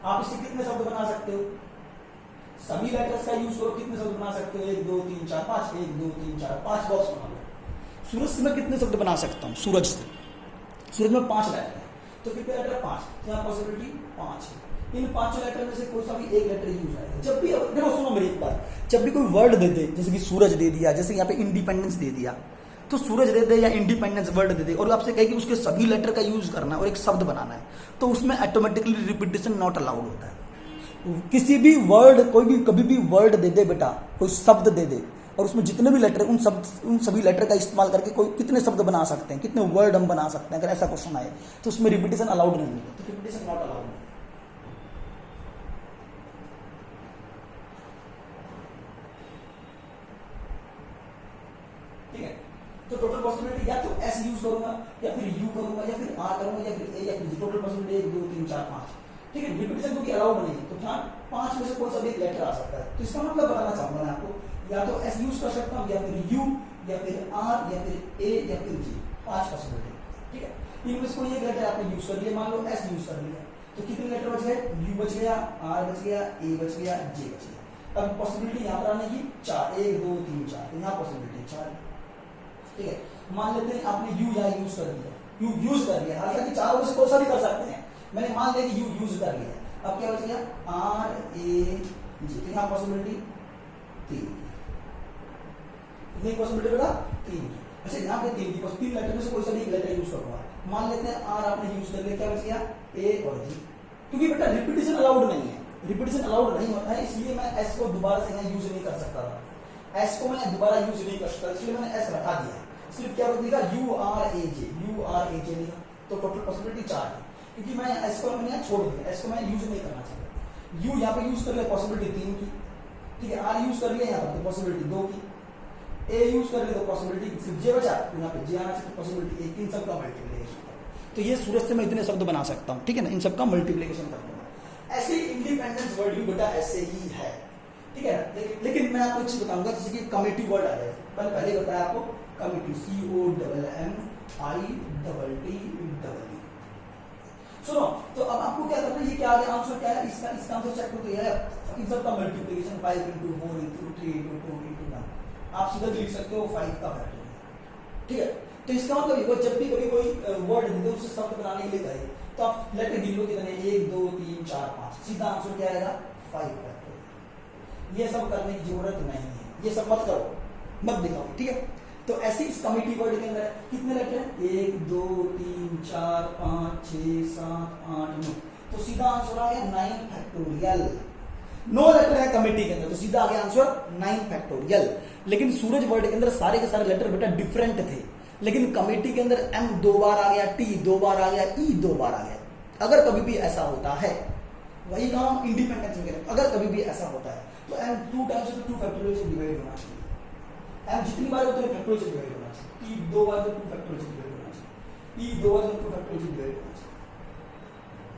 आप इससे कितने शब्द बना सकते हो, सभी लेटर्स का यूज करो, कितने शब्द बना सकते हो, 1 2 3 4 5, 1 2 3 4 5 बॉक्स बना लो। सूरज से मैं कितने शब्द बना सकता हूँ, सूरज से, सूरज में 5 लेटर है, तो कितने लेटर 5, यहाँ पॉसिबिलिटी 5 है। इन 5 लेटर में से कोई सा भी एक लेटर यूज आएगा। जब भी देखो सुनो मेरी एक बात, जब भी कोई वर्ड दे दे, जैसे कि सूरज दे दिया, जैसे यहाँ पे इंडिपेंडेंस दे दिया, तो सूरज दे दे या इंडिपेंडेंस वर्ड दे दे और आपसे कहे कि उसके सभी लेटर का यूज करना है और एक शब्द बनाना है, तो उसमें ऑटोमेटिकली रिपीटेशन नॉट अलाउड होता है। किसी भी वर्ड, कोई भी कभी भी वर्ड दे दे बेटा, कोई शब्द दे दे और उसमें जितने भी लेटर उन सभी लेटर का इस्तेमाल करके कोई कितने शब्द बना सकते हैं, कितने वर्ड हम बना सकते हैं, अगर ऐसा क्वेश्चन आए तो उसमें रिपीटेशन अलाउड नहीं है, तो रिपीटेशन नॉट अलाउड है। ठीक है, तो टोटल पॉसिबिलिटी या तो S यूज करूंगा या फिर U करूंगा या फिर R करूंगा या फिर A या फिर G। टोटल पॉसिबिलिटी 1 2 3 4 5, ठीक है। रिपीटेशन क्योंकि अलाउड नहीं है तो ध्यान 5 में से कोई सा भी एक लेटर आ सकता है। तो इसका मतलब बताना चाहूंगा मैं आपको, या तो S यूज कर सकता हूं या फिर U या फिर R या फिर A या फिर G, 5 पॉसिबिलिटी, ठीक है। इनमें से कोई एक लेटर आपने यूज कर लिया, मान लो S यूज कर लिया, तो कितने लेटर बच गए, यू बच गया, आर बच गया, ए बच गया, जे बच गया। अब पॉसिबिलिटी यहाँ पर आने की 4, 1 2 3 4, यहाँ पॉसिबिलिटी 4। ठीक है, मान लेते हैं आपने यू यहाँ यूज कर दिया, यू यूज कर लिया, हालांकि 4 में से कोई सा भी कर सकते हैं, मैंने मान लिया कि यू यूज कर लिया। अब क्या बच गया, आर ए जी, तो यहाँ पॉसिबिलिटी 3, कितनी पॉसिबिलिटी बेटा 3। अच्छा यहाँ पे 3 की 3 लेटर में से कोई सा भी एक लेटर यूज करूंगा, मान लेते हैं आर आपने यूज कर लिया, क्या बच गया ए और जी, क्योंकि बेटा रिपीटिशन अलाउड नहीं है, रिपीटिशन अलाउड नहीं होता है, इसलिए मैं एस को दोबारा से यहाँ यूज नहीं कर सकता था, एस को मैं दोबारा यूज नहीं कर सकता, इसलिए मैंने एस हटा दिया, सिर्फ क्या लिखा U R A J, U R A J लिखा, तो टोटल पॉसिबिलिटी 4 है, क्योंकि मैं एस को मैंने यहाँ छोड़ दिया, एस को मैं यूज नहीं करना चाहता। यू यहाँ पे यूज कर लिया पॉसिबिलिटी 3 की, ठीक है, आर यूज कर लिया यहाँ पर तो पॉसिबिलिटी 2 की, ए यूज कर लिया तो पॉसिबिलिटी सिर्फ जे बचा, यहाँ पे जे आना चाहिए, पॉसिबिलिटी 1, इन सबका मल्टीप्लिकेशन। तो ये सूरज से मैं इतने शब्द बना सकता हूँ, ठीक है ना, इन सबका मल्टीप्लिकेशन कर दूंगा। ऐसे इंडिपेंडेंस वर्ड यू बेटा ऐसे ही है, ठीक है ना, लेकिन मैं आपको एक चीज बताऊंगा, जैसे कि कमिटिव वर्ड आ जाए, पहले बताया आपको कमिटिव, COMMITTE। सुनो, तो अब आपको क्या करना है, ये क्या आ गया आंसर, क्या है इसका आंसर चेक करो, तो ये इन सबका मल्टीप्लिकेशन 5 × 4 × 3 × 2 × 1, आप सीधा लिख सकते हो 5 का फैक्टर, ठीक है। तो इसका मतलब जब भी कभी कोई वर्ड दे दो उसे शब्द बनाने के लिए कहे, तो आप लेटर गिन लो कितने, 1 2 3 4 5, सीधा आंसर क्या आएगा 5 फैक्टर। ये सब करने की जरूरत नहीं है, ये सब मत करो, मत दिखाओ, ठीक है। तो ऐसे इस कमिटी वर्ड के अंदर कितने लेटर हैं, 1 2 3 4 5 6 7 8 9, तो सीधा आंसर आ गया 9 फैक्टोरियल। 9 लेटर है कमिटी के अंदर, तो सीधा आ गया आंसर 9 फैक्टोरियल। लेकिन सूरज वर्ड के अंदर सारे के सारे लेटर बेटा डिफरेंट थे, लेकिन कमेटी के अंदर एम 2 बार आ गया, टी 2 बार आ गया, ई 2 बार आ गया। अगर कभी भी ऐसा होता है, वही काम इंडिपेंडेंस में करें, अगर कभी भी ऐसा होता है तो एम 2 टाइम्स से 2 फैक्टोरियल से डिवाइड होना चाहिए, एम जितनी बार उतने फैक्टोरियल से डिवाइड होना चाहिए, टी 2 बार तो 2 फैक्टोरियल से डिवाइड होना चाहिए, ई 2 बार तो 2 फैक्टोरियल से डिवाइड होना चाहिए,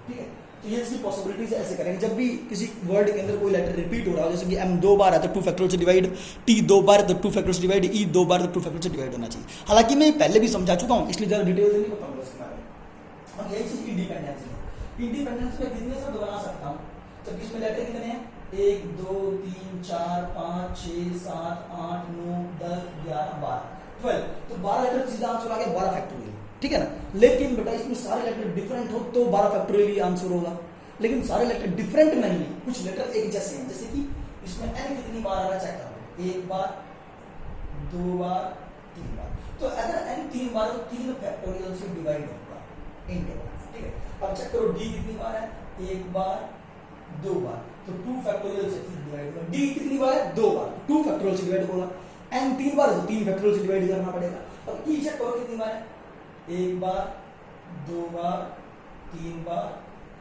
ठीक है। तो ये इसकी पॉसिबिलिटीज ऐसे करेंगे, जब भी किसी वर्ड के अंदर कोई लेटर रिपीट हो रहा हो, जैसे कि एम 2 बार है तो 2 फैक्टोरियल से डिवाइड, टी 2 बार है तो 2 फैक्टोरियल से डिवाइड, ई 2 बार तो 2 फैक्टोरियल से डिवाइड होना चाहिए। हालांकि मैं पहले भी समझा चुका हूँ, इसलिए ज़्यादा डिटेल से नहीं बताऊंगा इसके बारे में। अब यही चीज़ इंडिपेंडेंस है, इंडिपेंडेंस में कितने शब्द बना सकता हूँ, जबकि इसमें लेटर कितने हैं, 1 2 3 4 5 6 7 8 9 10 11 12 12, तो 12 लेटर सीधा आंसर आ गया 12 फैक्टोरियल, ठीक है ना। लेकिन बेटा इसमें सारे लेटर डिफरेंट हो तो 12 फैक्टोरियल ही आंसर होगा, लेकिन सारे लेटर डिफरेंट नहीं है, कुछ लेटर एक जैसे हैं। जैसे कि इसमें एन कितनी बार आ रहा है चेक करो, 1 बार 2 बार 3 बार, तो अगर एन 3 बार तो 3 फैक्टोरियल से डिवाइड होगा इंटरवल, ठीक है। अब चेक करो डी कितनी बार है, 1 बार 2 बार, तो 2 फैक्टोरियल से डिवाइड होगा। डी कितनी बार है, 2 बार, 2 फैक्टोरियल से डिवाइड होगा। एन 3 बार है तो 3 फैक्टोरियल से डिवाइड करना पड़ेगा। अब ई चेक करो कितनी बार है, 1 बार 2 बार 3 बार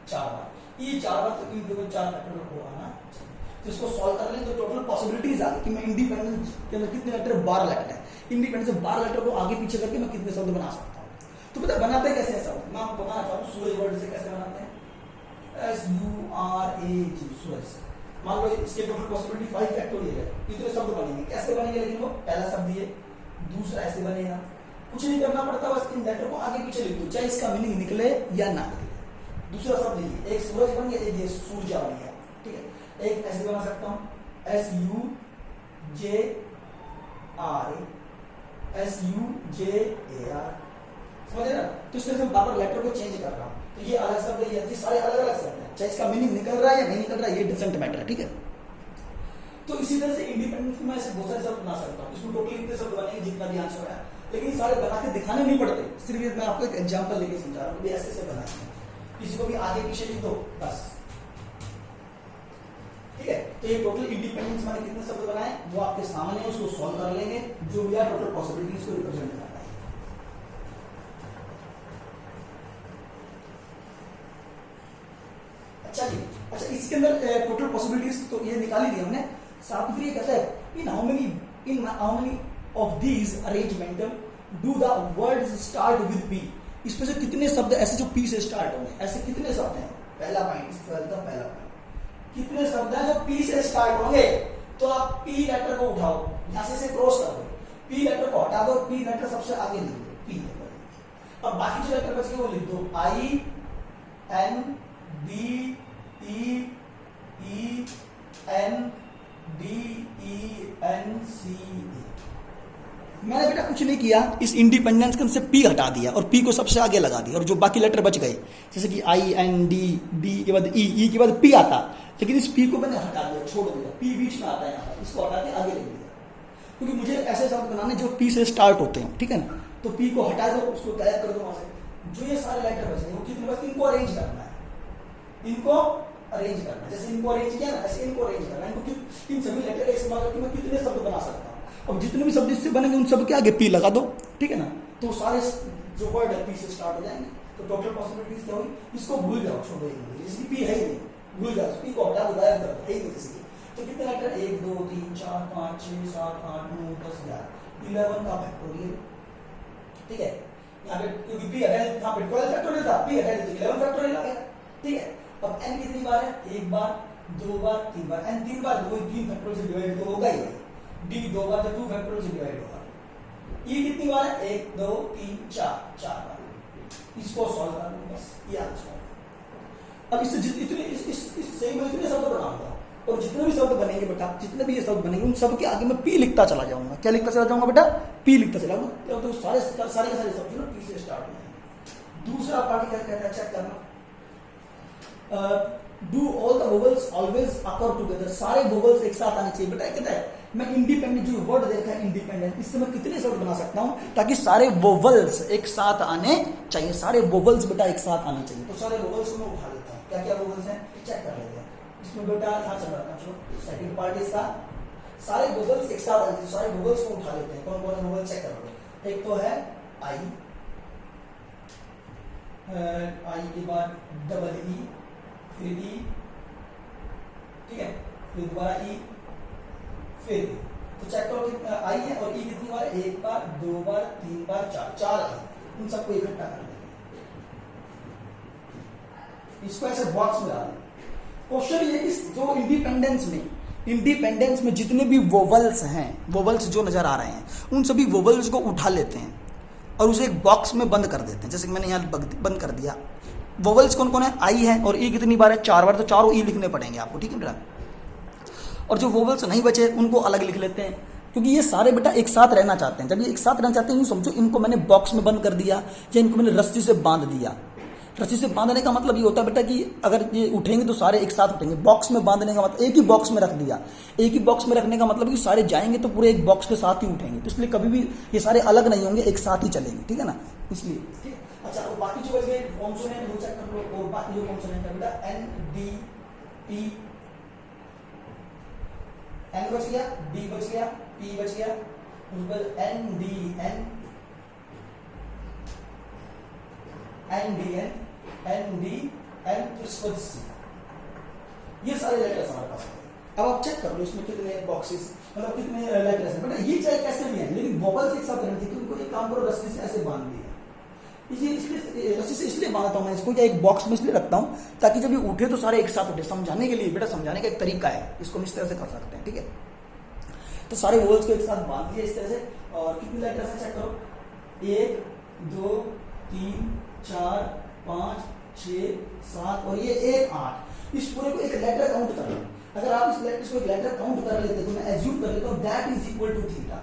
4 बार, ये 4 बार तो 3 2 4 फैक्टोरियल को आना चाहिए। तो इसको सॉल्व कर लें तो टोटल पॉसिबिलिटीज आ गई कि मैं इंडिपेंडेंस के अंदर कितने लेटर, 12 लेटर है, इंडिपेंडेंस से 12 लेटर को आगे पीछे करके मैं कितने शब्द बना सकता हूँ। तो पता बनाते हैं कैसे, ऐसा मैं आपको बताना चाहूँ सूरज वर्ड से कैसे बनाते हैं, SURAG सूरज। मान लो इसके टोटल पॉसिबिलिटी 5 फैक्टोरियल है, इतने शब्द बनेंगे, कैसे बनेंगे, लेकिन वो पहला शब्द ये, दूसरा ऐसे बनेगा, कुछ नहीं करना पड़ता, बस इन लेटर को आगे पीछे लिख दो, चाहे इसका मीनिंग निकले या ना निकले। दूसरा शब्द लिखिए, एक सूरज बन गया, एक ये सूर्य बन गया, ठीक है। एक ऐसे बना सकता हूँ SUJAR, समझ रहे ना। तो इस तरह से बार-बार लेटर को चेंज कर रहा हूँ, तो ये अलग शब्द है, ये सारे अलग अलग शब्द हैं, चाहे इसका मीनिंग निकल रहा है या नहीं निकल रहा है, ये डजंट मैटर है, ठीक है। तो इसी तरह से इंडिपेंडेंस में ऐसे बहुत सारे शब्द बना सकता हूँ, इसमें टोटल इतने शब्द बनेंगे जितना भी आंसर है, लेकिन सारे बना के दिखाने नहीं पड़ते, सिर्फ मैं आपको एक एग्जाम्पल लेके समझा रहा हूँ, ऐसे ऐसे बनाए, किसी को भी आगे पीछे लिख दो बस, ठीक है। तो ये टोटल इंडिपेंडेंस मैंने कितने शब्द बनाए वो आपके सामने है, उसको सॉल्व कर लेंगे, जो भी टोटल पॉसिबिलिटीज को रिप्रेजेंट करना है। अच्छा जी, अच्छा इसके अंदर टोटल पॉसिबिलिटीज तो ये निकाल ही दी हमने, साथ में फिर ये कहता है in how many of these arrangement do the words start with P, इसमें से कितने शब्द ऐसे जो पी से स्टार्ट होंगे, ऐसे कितने शब्द हैं, पहला पॉइंट, पहला पॉइंट, कितने शब्द हैं जो पी से स्टार्ट होंगे। तो आप पी लेटर को उठाओ, यहां से क्रॉस कर दो, पी लेटर को हटा दो, पी लेटर सबसे आगे लिख दो, पी लेटर। अब बाकी जो लेटर बच गए वो लिख दो, I N D E E N D E N C A। मैंने बेटा कुछ नहीं किया, इस इंडिपेंडेंस के से पी हटा दिया और पी को सबसे आगे लगा दिया और जो बाकी लेटर बच गए जैसे कि आई एन डी, डी के बाद ई के बाद पी आता, लेकिन इस पी को मैंने हटा दिया, छोड़ दिया, पी बीच में आता है यहाँ पर, इसको हटा के आगे ले लिया क्योंकि मुझे ऐसे शब्द बनाने जो पी से स्टार्ट होते हैं, ठीक है ना। तो पी को हटा दो, उसको गायब कर दो वहां से, जो ये सारे लेटर बचे हैं वो कितने बस इनको अरेंज करना है, इनको अरेंज करना है, जैसे इनको अरेंज किया ना ऐसे इनको अरेंज करना है, इनको इन सभी लेटर का इस्तेमाल करके मैं कितने शब्द बना सकता हूँ। अब जितने भी शब्द इससे बनेंगे उन सब के आगे पी लगा दो, ठीक है ना, तो सारे जो वर्ड है पी से स्टार्ट हो जाएंगे। तो टोटल पॉसिबिलिटीज क्या हुई, इसको भूल जाओ, छोड़ो जैसे पी है ही नहीं, भूल जाओ, पी को हटा दो, गायब कर दो, है ही नहीं जैसे। तो कितने लेटर 1 2 3 4 5 6 7 8 9 10 11 11 का फैक्टोरियल, ठीक है। यहाँ पे क्योंकि पी हटा, यहाँ पे 12 फैक्टोरियल था, पी हटा तो 11 फैक्टोरियल आ गया, ठीक है। अब n कितनी बार है, एक बार, दो बार, तीन बार, n तीन बार, दो 3 फैक्टोरियल से डिवाइड तो होगा ही, d दो बार तो 2 फैक्टोरियल से डिवाइड होगा। e कितनी बार है, 1 2 3 4 4 बार, इसको सॉल्व कर लो बस, ये आंसर। अब इससे इतने इससे मैं इतने शब्द बनाऊंगा और जितने भी शब्द बनेंगे बेटा, जितने भी ये शब्द बनेंगे उन सब के आगे मैं पी लिखता चला जाऊंगा। क्या लिखता चला जाऊंगा बेटा, पी लिखता चला जाऊंगा, तो सारे के सारे शब्द ना पी से स्टार्ट हो जाएंगे। दूसरा पार्ट क्या कहता है, चेक करना, do all the vowels always occur together, सारे वोवेल्स एक साथ आने चाहिए। बेटा कहता है मैं इंडिपेंडेंट, जो वर्ड देखा है इंडिपेंडेंट, इससे मैं कितने शब्द बना सकता हूं ताकि सारे वोवेल्स एक साथ आने चाहिए, सारे वोवेल्स बेटा एक साथ आने चाहिए। तो सारे वोवेल्स को मैं उठा लेता हूं, क्या क्या वोवेल्स हैं चेक कर लेते हैं। इसमें बेटा यहाँ चल रहा था, चलो सेकंड पार्ट इसका, सारे वोवेल्स एक साथ आने चाहिए, सारे वोवेल्स को उठा लेते हैं। कौन कौन वोवेल चेक कर लो, एक तो है आई, आई के बाद डबल ई, फिर ई, ठीक है, फिर दोबारा ई, फिर तो चेक करो आई है और ई कितनी बार, एक बार, दो बार, तीन बार, चार आई, उन सबको इकट्ठा कर लेंगे, इसको ऐसे बॉक्स में डाल। क्वेश्चन ये कि जो इंडिपेंडेंस में जितने भी वोवल्स हैं, वोवल्स जो नजर आ रहे हैं उन सभी वोवल्स को उठा लेते हैं और उसे एक बॉक्स में बंद कर देते हैं, जैसे कि मैंने यहाँ बंद कर दिया। वोवल्स कौन कौन है, आई है और ई कितनी बार है, 4 बार, तो चारों ई लिखने पड़ेंगे आपको, ठीक है बेटा। और जो वोवल्स नहीं बचे उनको अलग लिख लेते हैं, क्योंकि ये सारे बेटा एक साथ रहना चाहते हैं। जब ये एक साथ रहना चाहते हैं यूँ समझो इनको मैंने बॉक्स में बंद कर दिया या इनको मैंने रस्सी से बांध दिया। रस्सी से बांधने का मतलब ये होता है बेटा कि अगर ये उठेंगे तो सारे एक साथ उठेंगे। बॉक्स में बांधने का मतलब एक ही बॉक्स में रख दिया, एक ही बॉक्स में रखने का मतलब कि सारे जाएंगे तो पूरे एक बॉक्स के साथ ही उठेंगे, तो इसलिए कभी भी ये सारे अलग नहीं होंगे, एक साथ ही चलेंगे, ठीक है ना, इसलिए। ठीक है, अच्छा और बाकी जो बचे कॉन्सोनेंट वो चेक कर लो, और बाकी जो कॉन्सोनेंट है बेटा एन डी पी, एन बच गया, डी बच गया, पी बच गया, उसके बाद n d n, n d n, n d n, इसको सी, ये सारे लेटर्स हमारे पास हैं। अब आप चेक कर लो इसमें कितने बॉक्सेस, मतलब कितने लेटर्स हैं। बेटा ये चाहे कैसे भी हैं लेकिन वोवल्स एक साथ रहने चाहिए, उनको एक काम करो रस्सी से ऐसे बांध दिया, इसलिए रस्सी से इसलिए बांधता हूं मैं इसको, या एक बॉक्स में इसलिए रखता हूं ताकि जब ये उठे तो सारे एक साथ उठे। समझाने के लिए बेटा, समझाने का एक तरीका है, इसको हम इस तरह से कर सकते हैं, ठीक है। तो सारे वोवल्स को एक साथ बांध दिया इस तरह से। और कितने लेटर्स हैं चेक करो, 1 2 3 4 5 6 7 और ये 1 8, इस पूरे को एक लेटर काउंट कर लो। अगर आप इस लेटर को एक लेटर काउंट कर लेते तो मैं एज्यूम कर लेता हूं that is equal to theta,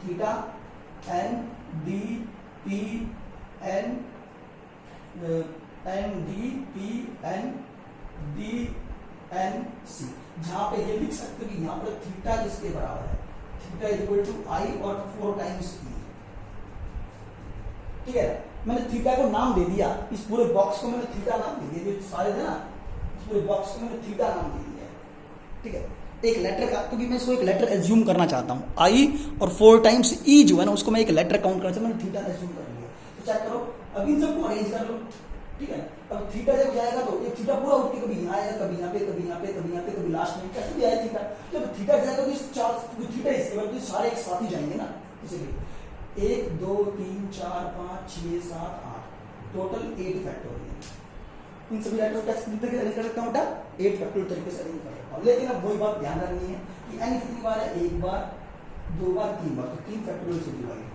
theta n d p n, n d p n d n c, जहां पे ये लिख सकते हो कि यहां पर थीटा किसके बराबर है, थीटा इक्वल टू आई और 4 टाइम्स ई, ठीक है। मैंने थीटा को नाम दे दिया, इस पूरे बॉक्स को मैंने थीटा नाम दे दिया, जो सारे थे ना इस पूरे बॉक्स को मैंने थीटा नाम दे दिया, ठीक है। एक लेटर का, क्योंकि मैं इसको एक लेटर एज्यूम करना चाहता हूं, आई और 4 टाइम्स ई जो है ना उसको मैं एक लेटर काउंट करना चाहता हूं, मैंने थीटा एज्यूम कर लिया। तो चेक करो, अब इन सबको अरेंज कर लो, ठीक है। अब थीटा जब जाएगा तो ये थीटा पूरा उठ के कभी यहाँ आएगा, कभी यहाँ पे, कभी यहाँ पे, कभी यहाँ पे, कभी लास्ट में, कैसे भी आएगा थीटा। जब थीटा जाएगा तो इस चार थीटा इसके बाद सारे एक साथ ही जाएंगे ना, इसीलिए 1 2 3 4 5 6 7 8 टोटल 8 फैक्टोरियल। इन सभी लेटर्स को कैसे तरीके से अरेंज कर सकता हूं बेटा, 8 फैक्टोरियल तरीके से अरेंज कर सकता हूं। लेकिन अब वही बात ध्यान रखनी है कि n कितनी बार है, 1 बार 2 बार 3 बार, तो 3 फैक्टोरियल से डिवाइड।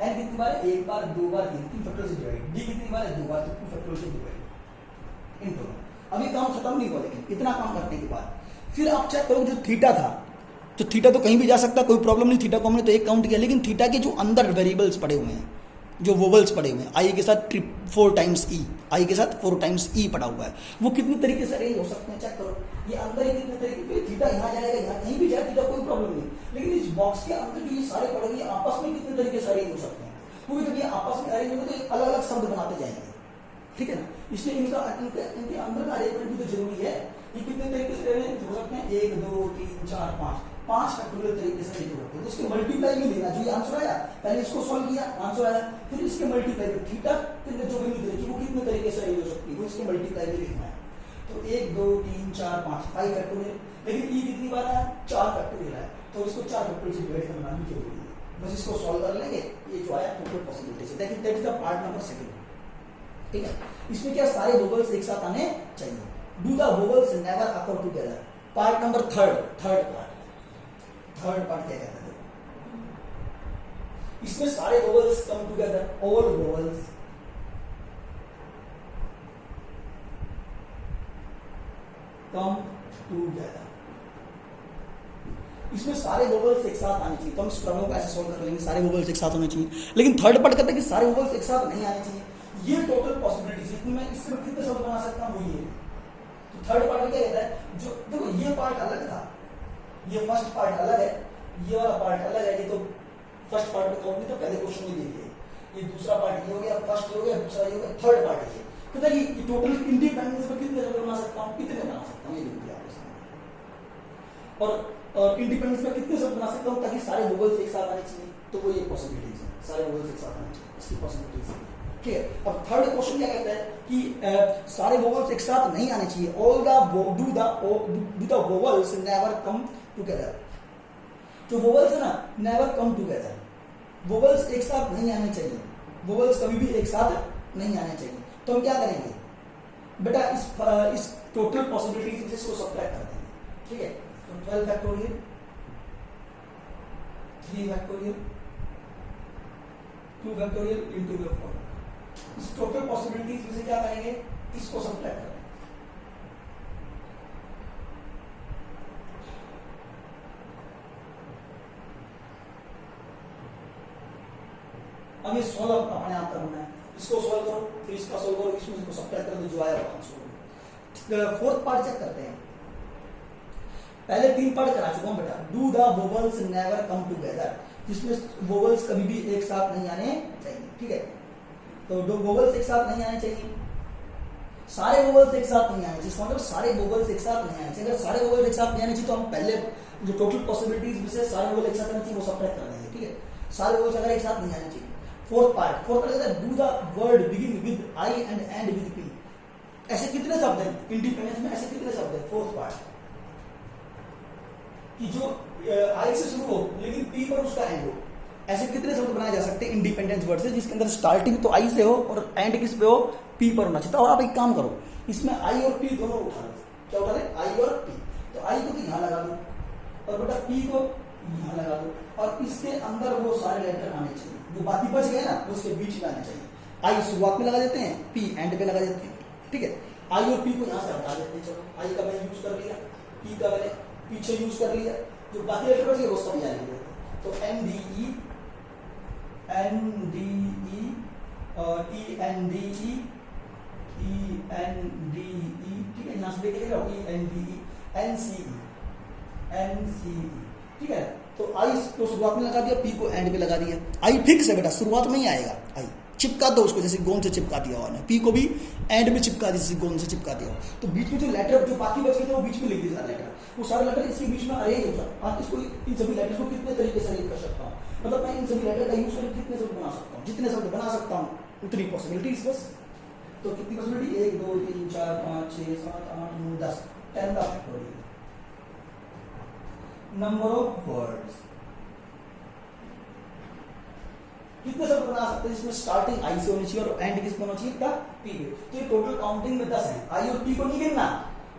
n कितनी बार है, 1 बार 2 बार 3 फैक्टोरियल से डिवाइड। d कितनी बार है, 2 बार, तो 2 फैक्टोरियल से डिवाइड। इनटू में। अभी काम खत्म नहीं हुआ, लेकिन इतना काम करने के बाद फिर आप चेक करो जो थीटा था, तो थीटा तो कहीं भी जा सकता, कोई प्रॉब्लम नहीं, थीटा को हमने तो एक काउंट किया, लेकिन थीटा के जो अंदर वेरिएबल्स पड़े हुए हैं, जो वोवल्स पड़े हुए हैं, आई के साथ 4 टाइम्स ई, आई के साथ 4 टाइम्स ई पड़ा हुआ है, वो कितनी तरीके से अरेंज हो सकते हैं चेक करो। ये अंदर ही कितने तरीके, थीटा यहाँ जाएगा, यहाँ कहीं भी जाए थीटा कोई प्रॉब्लम नहीं, लेकिन इस बॉक्स के अंदर जो ये सारे पड़े हुए आपस में कितने तरीके से अरेंज हो सकते हैं, क्योंकि जब ये आपस में अरेंज होंगे तो अलग अलग शब्द बनाते जाएंगे, ठीक है ना। इसलिए इनके अंदर का अरेंजमेंट भी तो जरूरी है। ये कितने तरीके से अरेंज हो सकते हैं, 1 2 3 4 5 फैक्टोरियल तरीके से अरेंज होते हैं। तो इसके मल्टीप्लाई भी लेना, जो ये आंसर आया पहले इसको सॉल्व किया, आंसर आया, फिर इसके मल्टीप्लाई थीटा फिर जो वैल्यू देखी वो कितने तरीके से अरेंज हो सकती है, वो इसके मल्टीप्लाई भी लिखना है। तो 1 2 3 4 5 फैक्टोरियल, लेकिन ई कितनी बार आया, 4 फैक्टोरियल है, तो इसको 4 फैक्टोरियल से डिवाइड करना भी जरूरी है। बस इसको सॉल्व कर लेंगे, ये जो आया टोटल पॉसिबिलिटी से, that is the part number 2, ठीक है। इसमें क्या सारे वोवल्स एक साथ आने चाहिए, do the vowels never occur together. Part number 3, third part क्या कहता है, इसमें सारे vowels come together, all vowels come together, इसमें सारे वोवल्स एक साथ आने चाहिए। तो हम इस प्रॉब्लम को ऐसे सॉल्व कर लेंगे, सारे वोवल्स एक साथ होने चाहिए, लेकिन थर्ड पार्ट कहता है कि सारे वोवल्स एक साथ नहीं आने चाहिए। ये टोटल पॉसिबिलिटीज, इसमें मैं इससे कितने शब्द बना सकता हूँ, वो ये। तो थर्ड पार्ट में क्या कहता है, जो देखो ये पार्ट अलग था, ये फर्स्ट पार्ट अलग है, ये वाला पार्ट अलग है, ये तो फर्स्ट पार्ट में काउंट नहीं, तो पहले क्वेश्चन में दे दिए, ये दूसरा पार्ट ये हो गया, फर्स्ट हो गया, दूसरा ये हो गया, थर्ड पार्ट है ये। तो ये टोटल इंडिपेंडेंस में कितने शब्द बना सकता हूँ, कितने बना सकता हूँ, ये देखिए आपके सामने। और इंडिपेंडेंस में कितने शब्द बना सकता हूँ ताकि सारे वोवल्स एक साथ आने चाहिए, तो वो ये पॉसिबिलिटीज है, सारे वोवल्स एक साथ आने चाहिए, इसकी पॉसिबिलिटीज है, ठीक है। अब थर्ड क्वेश्चन क्या कहता है कि सारे वोवल्स एक साथ नहीं आने चाहिए, all the do the vowels never come together. जो वोवल्स है ना, नेवर कम टुगेदर, वोवल्स एक साथ नहीं आने चाहिए, वोवल्स कभी भी एक साथ नहीं आने चाहिए। तो हम क्या करेंगे बेटा, इस टोटल पॉसिबिलिटीज से इसको सब्ट्रैक्ट कर देंगे, ठीक है। तो 12 फैक्टोरियल, 3 फैक्टोरियल, 2 फैक्टोरियल इनटू 4, इस टोटल पॉसिबिलिटीज में से क्या करेंगे, इसको सब्ट्रैक्ट करेंगे। अब ये सोल्व अपने आप करना है, इसको सोल्व करो, फिर इसका सोल्व करो, इसमें इसको सब्ट्रैक्ट करो, जो आया वो आंसर। फोर्थ पार्ट चेक करते हैं, पहले 3 पार्ट करा चुका हूं बेटा। Do the vowels never come together, जिसमें वोवल्स कभी भी एक साथ नहीं आने चाहिए, ठीक है। तो दो वोवल्स एक साथ नहीं आने चाहिए, सारे वोवल्स एक साथ नहीं आने चाहिए, इसका मतलब सारे वोवल्स एक साथ नहीं आने चाहिए। अगर सारे वोवल्स एक साथ नहीं आने चाहिए तो हम पहले जो टोटल पॉसिबिलिटीज में से सारे वोवल एक साथ आने चाहिए वो सब्ट्रैक्ट कर देंगे, ठीक है। सारे वोवल्स अगर एक साथ नहीं आने चाहिए। फोर्थ पार्ट कहता है do the word begin with I and and with P. ऐसे कितने शब्द हैं इंडिपेंडेंस में, ऐसे कितने शब्द हैं फोर्थ पार्ट कि जो आई से शुरू हो लेकिन पी पर उसका एंड हो, ऐसे कितने शब्द बनाए जा सकते हैं इंडिपेंडेंस वर्ड से जिसके अंदर स्टार्टिंग तो आई से हो और एंड किस पे हो, पी पर होना चाहिए। तो आप एक काम करो, इसमें आई और पी दोनों उठा लो, क्या उठा ले, आई और पी। तो आई को तो यहां लगा दो और बेटा पी को यहां लगा दो और इसके अंदर वो सारे लेटर आने चाहिए, जो बाकी बच गए ना उसके बीच में आने चाहिए। आई शुरुआत में लगा देते हैं, पी एंड पे लगा देते हैं, ठीक है। आई और पी को यहां से हटा देते हैं, चलो आई का मैंने यूज कर लिया, पी का मैंने पीछे यूज कर लिया, जो बाकी लेटर बचे वो सब यहाँ लिख देते। तो N D E E N D E, ठीक है, यहाँ से देख लीजिए E N D E N C E, ठीक है। तो आई को शुरुआत में लगा दिया, पी को एंड पे लगा दिया। आई फिक्स है बेटा, शुरुआत में ही आएगा, आई चिपका दो उसको जैसे गोंद से चिपका दिया हुआ है, पी को भी एंड में चिपका दिया जैसे गोंद से चिपका दिया। तो बीच में जो लेटर जो बाकी बच गए थे वो बीच में लिख दिया लेटर, वो सारे लेटर इसके बीच में अरेंज हो जाए। आप इसको इन सभी लेटर्स को कितने तरीके से अरेंज कर सकता हूँ, मतलब मैं इन सभी लेटर का यूज करके कितने शब्द बना सकता हूँ, जितने शब्द बना सकता हूँ उतनी पॉसिबिलिटीज बस। तो कितनी पॉसिबिलिटी, 1 2 3 4 5 6 7 8 9 10, 10 का फैक्टोरियल नंबर ऑफ वर्ड्स। कितने शब्द बना सकते हैं जिसमें स्टार्टिंग आई से होनी चाहिए और एंड किस पे होना चाहिए, पी पे। तो ये टोटल काउंटिंग में 10 है, आई और पी को नहीं गिनना,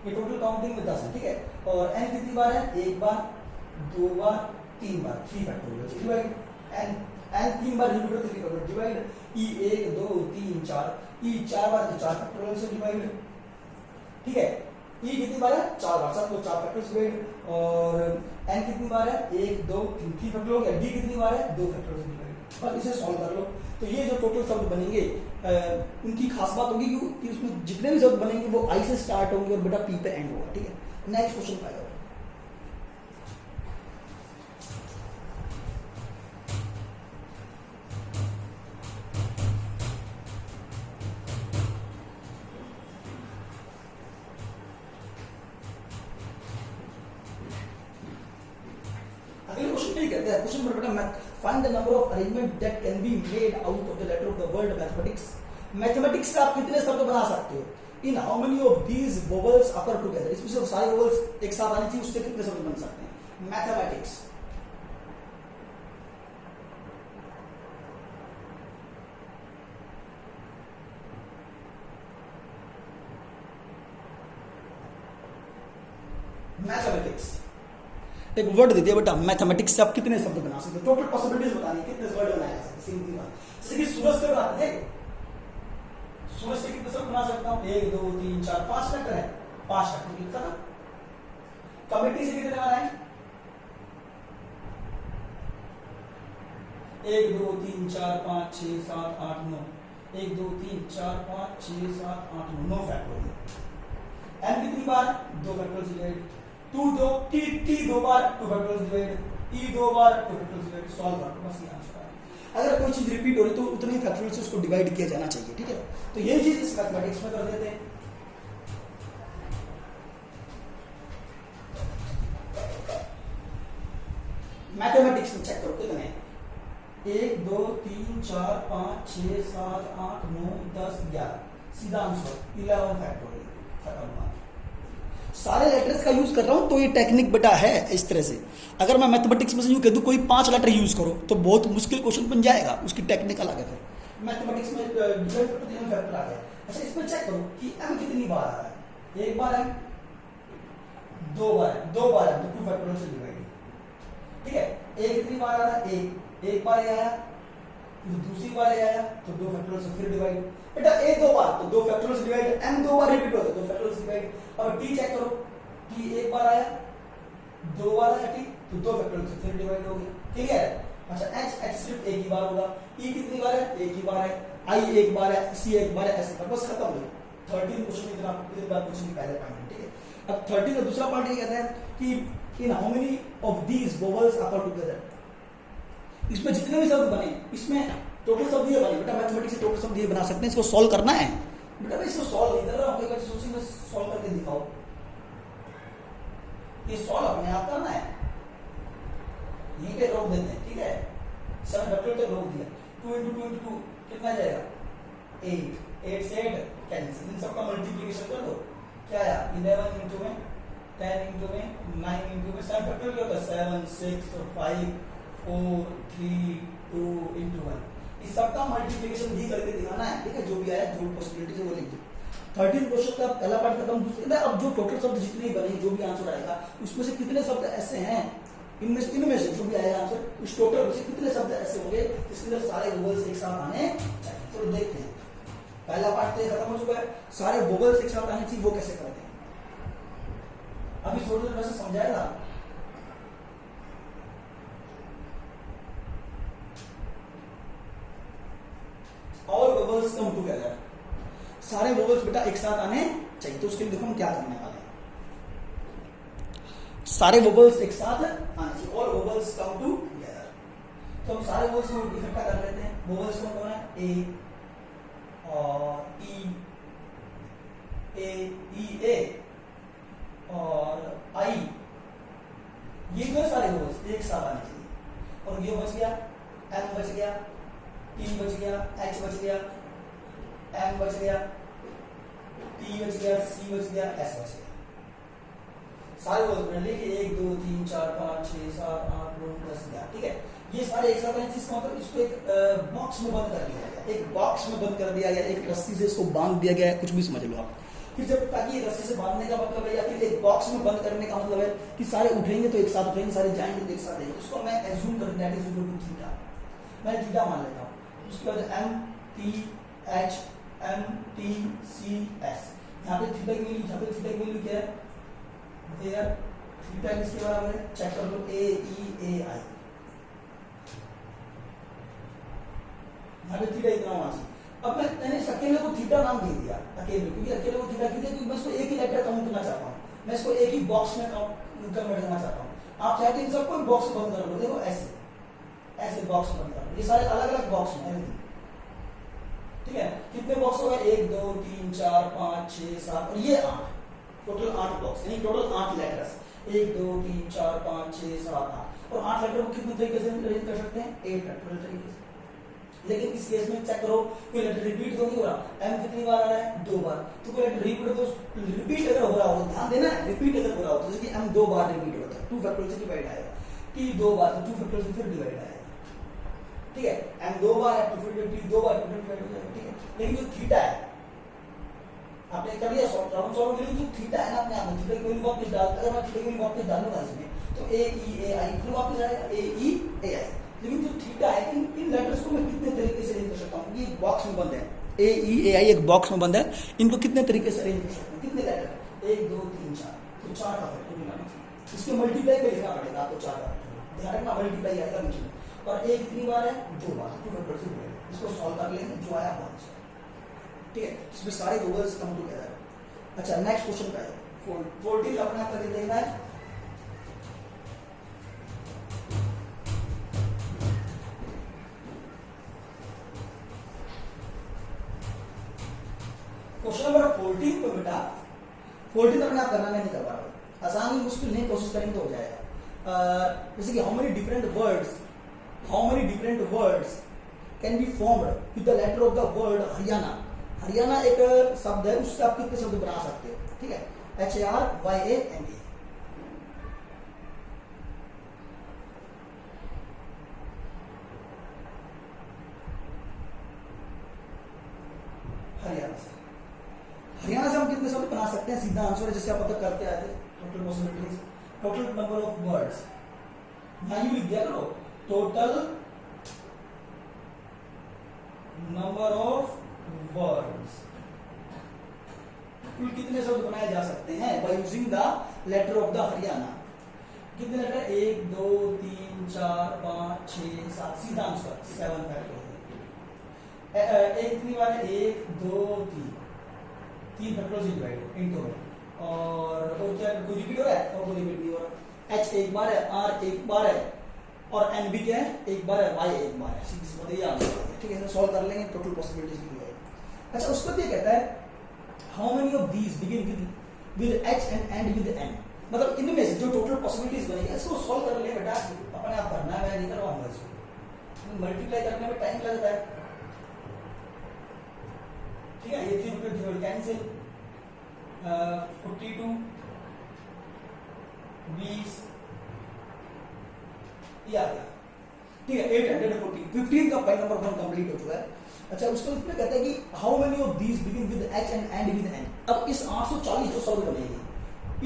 ये टोटल काउंटिंग में 10 है, ठीक है। और एन कितनी बार है, 1 बार 2 बार 3 बार, 3 फैक्टोरियल डिवाइड एन 3 बार रिपीट होता है, 3 फैक्टोरियल डिवाइड ई 1 2 3 4, ई 4 बार तो 4 फैक्टोरियल से डिवाइड ठीक है। ई कितनी बार है? 4 बार, सब लोग 4 फैक्टर्स डिवाइड, और एन कितनी बार है? 1 2 3 फैक्टर हो गया। डी कितनी बार है? 2 फैक्टर्स डिवाइड। बस इसे सॉल्व कर लो। तो ये जो टोटल शब्द बनेंगे उनकी खास बात होगी कि उसमें जितने भी शब्द बनेंगे वो आई से स्टार्ट होंगे और बेटा पी पे एंड होगा, ठीक है। नेक्स्ट क्वेश्चन आएगा। अगले क्वेश्चन में कहते हैं, क्वेश्चन नंबर बेटा find the number of arrangement that can be made out of the letter of the word mathematics. Mathematics से आप कितने शब्द बना सकते हो? In how many of these vowels occur together, इसमें से सारे वोवेल्स एक साथ आनी चाहिए, उससे कितने शब्द बन सकते हैं? मैथमेटिक्स। मैथमेटिक्स एक वर्ड दे दिया बेटा, मैथमेटिक्स से आप कितने शब्द बना सकते हो? टोटल पॉसिबिलिटीज बतानी, कितने वर्ड बनाए जा सकते? सिंपल बात। जैसे कि सूरज से बनाते थे, सूरज से कितने शब्द बना सकता हूं? 1 2 3 4 5 लेटर है, 5 लेटर लिखता था। कमेटी से कितने बनाए? 1 2 3 4 5 6 7 8 9, 1 2 3 4 5 6 7 8 9 फैक्टोरियल। एन कितनी बार? 2 फैक्टोरियल डिवाइड। 2 2 टी 2 बार 2 फैक्टोरियल डिवाइड, ई 2 बार 2 फैक्टोरियल डिवाइड। सॉल्व कर दो, बस ये आंसर है। अगर कोई चीज रिपीट हो रही तो उतने ही फैक्टोरियल से उसको डिवाइड किया जाना चाहिए, ठीक है। तो ये चीज इस मैथमेटिक्स में कर देते हैं। मैथमेटिक्स में चेक करो कितने हैं? 1 2 3 4 5 6 7 8 9 10 11, सीधा आंसर 11 फैक्टोरियल। खत्म बात। सारे लेटर्स का यूज कर रहा हूं तो ये टेक्निक बेटा है इस तरह से। अगर मैं मैथमेटिक्स में से यूं कह दूं कोई 5 लेटर यूज करो तो बहुत मुश्किल क्वेश्चन बन जाएगा, उसकी टेक्निक अलग है। फिर मैथमेटिक्स में डिफरेंट फैक्टर आ गया। अच्छा, इसमें चेक करो कि m कितनी बार आ रहा है? 1 बार m, 2 बार है, 2 बार है तो 2 फैक्टोरियल से डिवाइड, ठीक है। a कितनी बार आ रहा है? 1 बार आया, दूसरी बार आया तो 2 फैक्टोरियल से फिर डिवाइड। बेटा a 2 बार तो 2 फैक्टोरियल से डिवाइड, m 2 बार रिपीट होता है 2 फैक्टोरियल से डिवाइड। अब t चेक करो, t 1 बार आया, 2 बार आया t तो 2 फैक्टोरियल से फिर डिवाइड हो गया, ठीक है। अच्छा, h सिर्फ एक ही बार होगा, e कितनी बार है? एक ही बार है, i एक बार है, c एक बार है, ऐसे बस खत्म हो गया। 13 क्वेश्चन इतना बार पूछेंगे पहले पॉइंट, ठीक है। अब 13 का दूसरा पार्ट ये कहता है कि इन how many of these vowels occur together, इसमें जितने भी शब्द बने इसमें टोटल शब्द ये बने। बेटा मैथमेटिक्स से टोटल शब्द ये बना सकते हैं, इसको सॉल्व करना है। बेटा मैं इसको सॉल्व नहीं कर रहा हूं, सोचिए मैं सॉल्व करके दिखाओ, ये सॉल्व अपने आप करना है। यहीं पे रोक देते हैं, ठीक है। 7 फैक्टोरियल तक रोक दिया। 2 × 2 × 2 कितना जाएगा? 8, 8 से 8 कैंसिल, इन सबका मल्टीप्लिकेशन कर दो, क्या आया? 11 × में 10 × में 9 × में 7 फैक्टोरियल क्या होता है? 7 6 5 4 3 2 × 1। इस सबका मल्टीप्लिकेशन भी करके दिखाना है, ठीक है। जो भी आया जो पॉसिबिलिटी है वो लिख दो। 13 क्वेश्चन का पहला पार्ट खत्म। दूसरा, अब जो टोटल शब्द जितने ही बने, जो भी आंसर आएगा उसमें से कितने शब्द ऐसे हैं, इनमें से जो भी आएगा आंसर, उस टोटल में से कितने शब्द ऐसे होंगे जिसके अंदर सारे वोवेल्स एक साथ आने चाहिए। तो देखते हैं, पहला पार्ट तो खत्म हो चुका है। सारे वोवेल्स एक साथ आने चाहिए, वो कैसे करते हैं अभी थोड़ी देर वैसे समझाएगा। और वोवेल्स कम टुगेदर, सारे वोवेल्स बेटा एक साथ आने चाहिए। तो उसके लिए देखो हम क्या करने वाले हैं। सारे वोवेल्स एक साथ आने चाहिए और वोवेल्स कम टुगेदर। तो हम सारे वोवेल्स को इकट्ठा कर लेते हैं। वोवेल्स कौन कौन है? ए और ई, ए और आई, ये दो सारे वोवेल्स एक साथ आने चाहिए। और ये बच गया, एम बच गया, टी बच गया, एच बच गया, एम बच गया, टी बच गया, सी बच गया, एस बच गया। सारे वोवेल्स लिखिए 1 2 3 4 5 6 7 8 9 10 11, ठीक है। ये सारे एक साथ आए, जिसका मतलब इसको एक बॉक्स में बंद कर दिया गया, एक बॉक्स में बंद कर दिया गया, एक रस्सी से इसको बांध दिया गया है, कुछ भी समझ लो आप। फिर जब ताकि रस्सी से बांधने का मतलब है या फिर एक बॉक्स में बंद करने का मतलब है कि सारे उठेंगे तो एक साथ उठेंगे, सारे जाएंगे तो एक साथ जाएंगे। उसको मैं एज्यूम कर that is equal to theta, मैं थीटा मान लेता हूँ। उसके बाद M T H M T C S, यहाँ पे थीटा की वैल्यू, यहाँ पे थीटा की वैल्यू क्या है, देयर थीटा किसके बराबर है, चेक कर लो, ए ई ए आई, यहाँ पे थीटा इतना होना चाहिए। अब मैंने इस अकेले को थीटा नाम दे दिया, अकेले, क्योंकि अकेले को थीटा क्यों दिया, क्योंकि मैं इसको एक ही लेटर काउंट करना चाहता हूँ, मैं इसको एक ही बॉक्स में कन्वर्ट करना चाहता हूँ। आप चाहते हैं सबको बॉक्स बंद कर लो, देखो ऐसे ऐसे बॉक्स बंद कर लो, ये सारे अलग अलग बॉक्स में, ठीक है। कितने बॉक्स हो गए, 1 2 3 4 5 6 7 और ये 8, टोटल 8 बॉक्स, यानी टोटल 8 लेटर्स, 1 2 3 4 5 6 7 8, और 8 लेटर को कितने तरीके से अरेंज कर सकते हैं, 8 फैक्टोरियल तरीके से। लेकिन इस केस में चेक करो, कोई लेटर रिपीट तो नहीं हो रहा, m कितनी बार आ रहा है, 2 बार, तो कोई लेटर रिपीट तो रिपीट अगर हो रहा हो, ध्यान देना, रिपीट अगर हो रहा हो, तो जैसे कि m 2 बार रिपीट होता है, 2 फैक्टोरियल से डिवाइड आएगा, t 2 बार, तो 2 फैक्टोरियल से फिर डिवाइड आएगा, ठीक है। m 2 बार है, 2 फैक्टोरियल t 2 बार, 2 फैक्टोरियल डिवाइड हो जाएगा, ठीक है। लेकिन जो थीटा है, आपने कर लिया प्रॉब्लम सॉल्व के लिए, जो थीटा है ना, अपने आप में थीटा की वैल्यू वापस डाल, अगर मैं थीटा की वैल्यू वापस डालूंगा इसमें, तो a e a i फिर वापस आएगा, a e a i। लेकिन जो थीटा है, इन लेटर्स को मैं कितने तरीके से अरेंज कर सकता हूँ, ये बॉक्स में बंद है, ए ई ए आई एक बॉक्स में बंद है, इनको कितने तरीके से अरेंज कर सकते हैं, कितने लेटर, 1 2 3 4, तो 4 का फैक्टोरियल आना चाहिए, इसके मल्टीप्लाई पे लिखना पड़ेगा आपको, 4 का ध्यान रखना, मल्टीप्लाई आएगा बीच में, और एक कितनी बार है, 2 बार, 2 फैक्टोरियल से डिवाइड, इसको सॉल्व कर लेंगे, जो आया वो, ठीक है। इसमें सारे रूल्स कम टुगेदर। अच्छा, नेक्स्ट क्वेश्चन का है 14 अपने आप करके देखना है। क्वेश्चन नंबर 14 पे बेटा, 14 अपने आप करना, मैं नहीं कर पा रहा हूँ, आसान ही मुश्किल नहीं, कोशिश करेंगे तो हो जाएगा। जैसे कि how many different words can be formed with the letter of the word Haryana. Haryana एक शब्द है, उससे आप कितने शब्द बना सकते हो, ठीक है, HARYANA। हरियाणा से हम कितने शब्द बना सकते हैं, सीधा आंसर है, जैसे आप अब तक करते आए थे, total possibilities, total number of words, यहां यू लिख दिया करो, टोटल नंबर ऑफ वर्ड्स, कुल कितने शब्द बनाए जा सकते हैं by using the letter of the Haryana. कितने लेटर, 1 2 3 4 5 6 7, सीधा आंसर 7 फैक्टोरियल। एक कितनी बार है, 1 2 3 फैक्टोरियल से डिवाइड इनटू, और क्या कोई रिपीट हो रहा है, और कोई रिपीट नहीं हो रहा, h एक बार है, r एक बार है, और n भी क्या है, एक बार है, y एक बार है, सीधी सी बात है, आंसर है, ठीक है। सॉल्व कर लेंगे, टोटल पॉसिबिलिटीज मिल जाएगी। अच्छा, उसको ये कहता है how many of these begin with h and and with n, मतलब इनमें से जो टोटल पॉसिबिलिटीज बनेगी, इसको सॉल्व कर ले बेटा, अपने आप करना है, मैं नहीं करवाऊंगा इसको, मल्टीप्लाई करने में टाइम लगता है, ठीक है। ये 3 कैंसिल, 42 20 ये आ गया, ठीक है, 840, 15 का पॉइंट नंबर 1 कंप्लीट हो चुका है। अच्छा, उसको इसमें कहता है कि how many of these begin with h and and with n। अब इस 840 जो शब्द बनेंगे,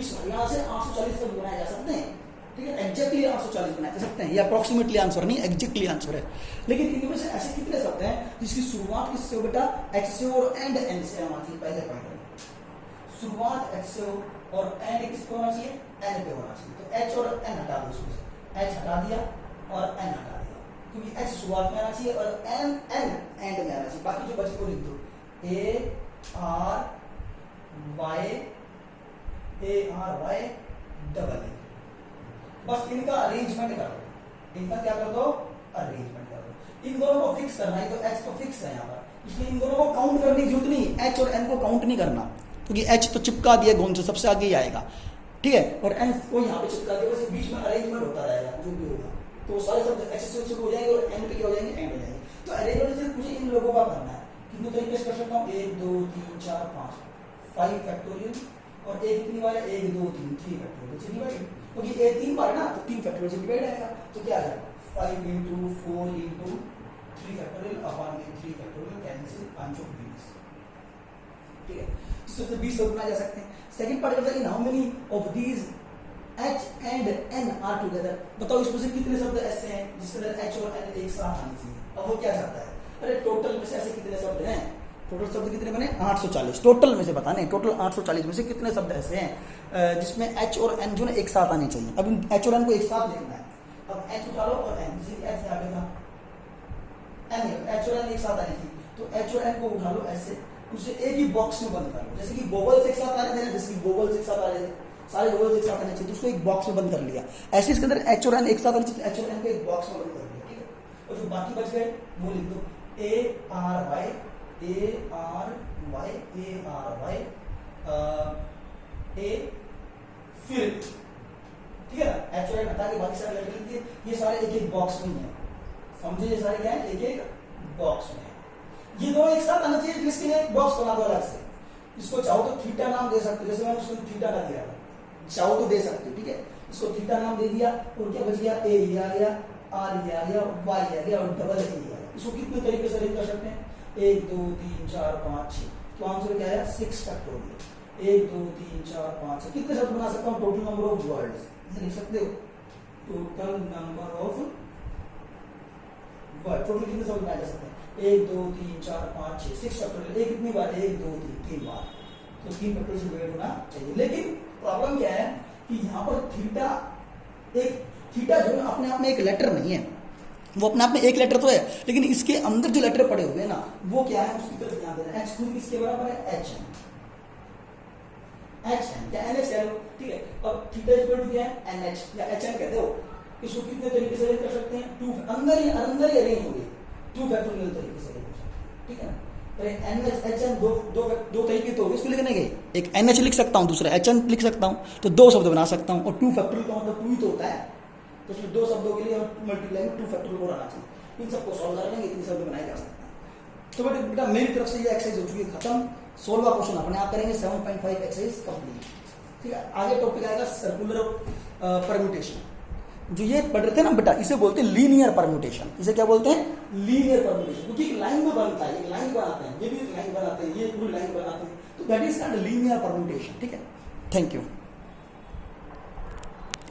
इस हरियाणा से 840 शब्द बनाए जा सकते हैं, ठीक है, एग्जैक्टली 840 बनाए जा सकते हैं, ये अप्रोक्सीमेटली आंसर नहीं, एग्जैक्टली आंसर है। लेकिन इनमें से ऐसे कितने शब्द हैं जिसकी शुरुआत किससे हो बेटा, h से और एंड n से होना चाहिए, पहले पॉइंट, शुरुआत h से और एंड किससे होना चाहिए, n पे होना चाहिए, तो h और n हटा दो, इसमें से h हटा दिया और n हटा दिया, क्योंकि h शुरुआत में आना चाहिए और n एंड में आना चाहिए, बाकी जो बचे को लिख दो, ARY डबल ए, बस इनका अरेंजमेंट कर दो, इनका क्या कर दो, अरेंजमेंट कर दो। इन दोनों को फिक्स करना है, तो h तो फिक्स है यहाँ पर, इसलिए इन दोनों को काउंट करने की जरूरत नहीं, h और n को काउंट नहीं करना, क्योंकि h तो चिपका दिया गोंद से, सबसे आगे ही आएगा, ठीक है, और n को यहाँ पे चिपका दिया, बस बीच में अरेंजमेंट होता रहेगा, जो भी होगा, तो सारे शब्द h से शुरू हो जाएंगे और n पे क्या हो जाएंगे, एंड हो जाएंगे। तो अरेंजमेंट सिर्फ मुझे इन लोगों का करना है, कितने तरीके से कर सकता हूँ, 1 2 3 4 5 फैक्टोरियल, और एक कितनी बार है, 1 2 3 3 फैक्टोरियल से डिवाइड, क्योंकि ये 3 बार ना, तो 3 फैक्टोरियल से डिवाइड आएगा, तो क्या है 5 into 4 into 3 factorial upon 3 factorial, cancel 5 और 20, ठीक है, इससे 20 शब्द बनाए जा सकते हैं। सेकंड पार्ट कहता है in how many of these h and n are together, बताओ इसमें से कितने शब्द ऐसे हैं जिसके अंदर h और n एक साथ आने चाहिए। अब वो क्या चाहता है, अरे टोटल में से ऐसे कितने शब्द हैं टोटल शब्द कितने बने 840 टोटल में से बताने टोटल 840 में से कितने शब्द ऐसे हैं जिसमें एच और एन जो ना एक साथ आने चाहिए। अब एच और एन को एक साथ लिखना है। अब एच उठा लो और एन एच आगे था एन एच और एन एक साथ आने चाहिए तो एच और एन को उठा लो ऐसे उसे एक ही बॉक्स में बंद कर लो। जैसे कि वोवल्स एक साथ आ रहे थे जैसे कि वोवल्स एक साथ आ रहे थे सारे वोवल्स एक साथ आने चाहिए तो उसको एक बॉक्स में बंद कर लिया। ऐसे इसके अंदर एच और एन एक साथ आने चाहिए एच और एन को एक बॉक्स में बंद कर लिया। ठीक है और जो बाकी बच गए वो लिख दो ए आर वाई ए फिर ठीक है ना एच और एन हटा के बाकी सारे लेटर लिख दिए। ये सारे एक एक बॉक्स में है समझे ये सारे क्या है एक एक बॉक्स में है। ये दोनों एक साथ आना चाहिए जिसके लिए बॉक्स बना दो अलग से। इसको चाहो तो थीटा नाम दे सकते हो जैसे मैंने उसको थीटा का दिया चाहो तो दे सकते हो। ठीक है इसको थीटा नाम दे दिया और क्या बच गया ए ये आ गया आर ये आ गया वाई आ गया और डबल ए आ गया। इसको कितने तरीके से लिख कर सकते हैं 1 2 3 4 5 6 तो आंसर क्या आया 6 फैक्टोरियल 1 2 3 4 5 6 कितने शब्द बना सकता हूँ टोटल नंबर ऑफ वर्ड्स लिख सकते हो total number of word total कितने शब्द बनाए जा सकते हैं 1 2 3 4 5 6 6 फैक्टोरियल एक कितनी बार 1 2 3 बार तो 3 फैक्टोरियल से डिवाइड होना चाहिए। लेकिन प्रॉब्लम क्या है कि यहाँ पर थीटा जो है अपने आप में एक लेटर नहीं है वो अपने आप में एक लेटर तो है लेकिन इसके अंदर जो लेटर पड़े हुए हैं ना वो क्या है उसकी तरफ ध्यान देना। एच खुद किसके बराबर है एच एन या एन एच कह लो। ठीक है अब थीटा इक्वल टू क्या है एन एच या एच एन कहते हो। इसको कितने तरीके से कर सकते हैं 2 अंदर ही अरेंज हो गए 2 फैक्टोरियल तरीके से कर सकते हैं। ठीक है ना एन एच एच एन दो तरीके तो हो गए इसको लिखने के एक एन एच लिख सकता हूँ दूसरा एच एन लिख सकता हूँ तो 2 शब्द बना सकता हूँ और 2 फैक्टोरियल का मतलब 2 ही तो होता है तो इसमें 2 शब्दों के लिए हम मल्टीप्लाई में 2 फैक्टोरियल को आना चाहिए। इन सबको सॉल्व कर लेंगे इतने शब्द बनाए जा सकते हैं। तो बेटा मेरी तरफ से ये एक्सरसाइज हो चुकी है खत्म। 16वां क्वेश्चन अपने आप करेंगे 7.5 एक्सरसाइज कंप्लीट। ठीक है आगे टॉपिक आएगा सर्कुलर परम्यूटेशन। जो ये पढ़ रहे थे ना बेटा इसे बोलते हैं लीनियर परम्यूटेशन। इसे क्या बोलते हैं लीनियर परम्यूटेशन क्योंकि एक लाइन में बनता है एक लाइन बनाते हैं ये भी एक लाइन बनाते हैं ये पूरी लाइन बनाते हैं तो that is called linear permutation. ठीक है थैंक यू।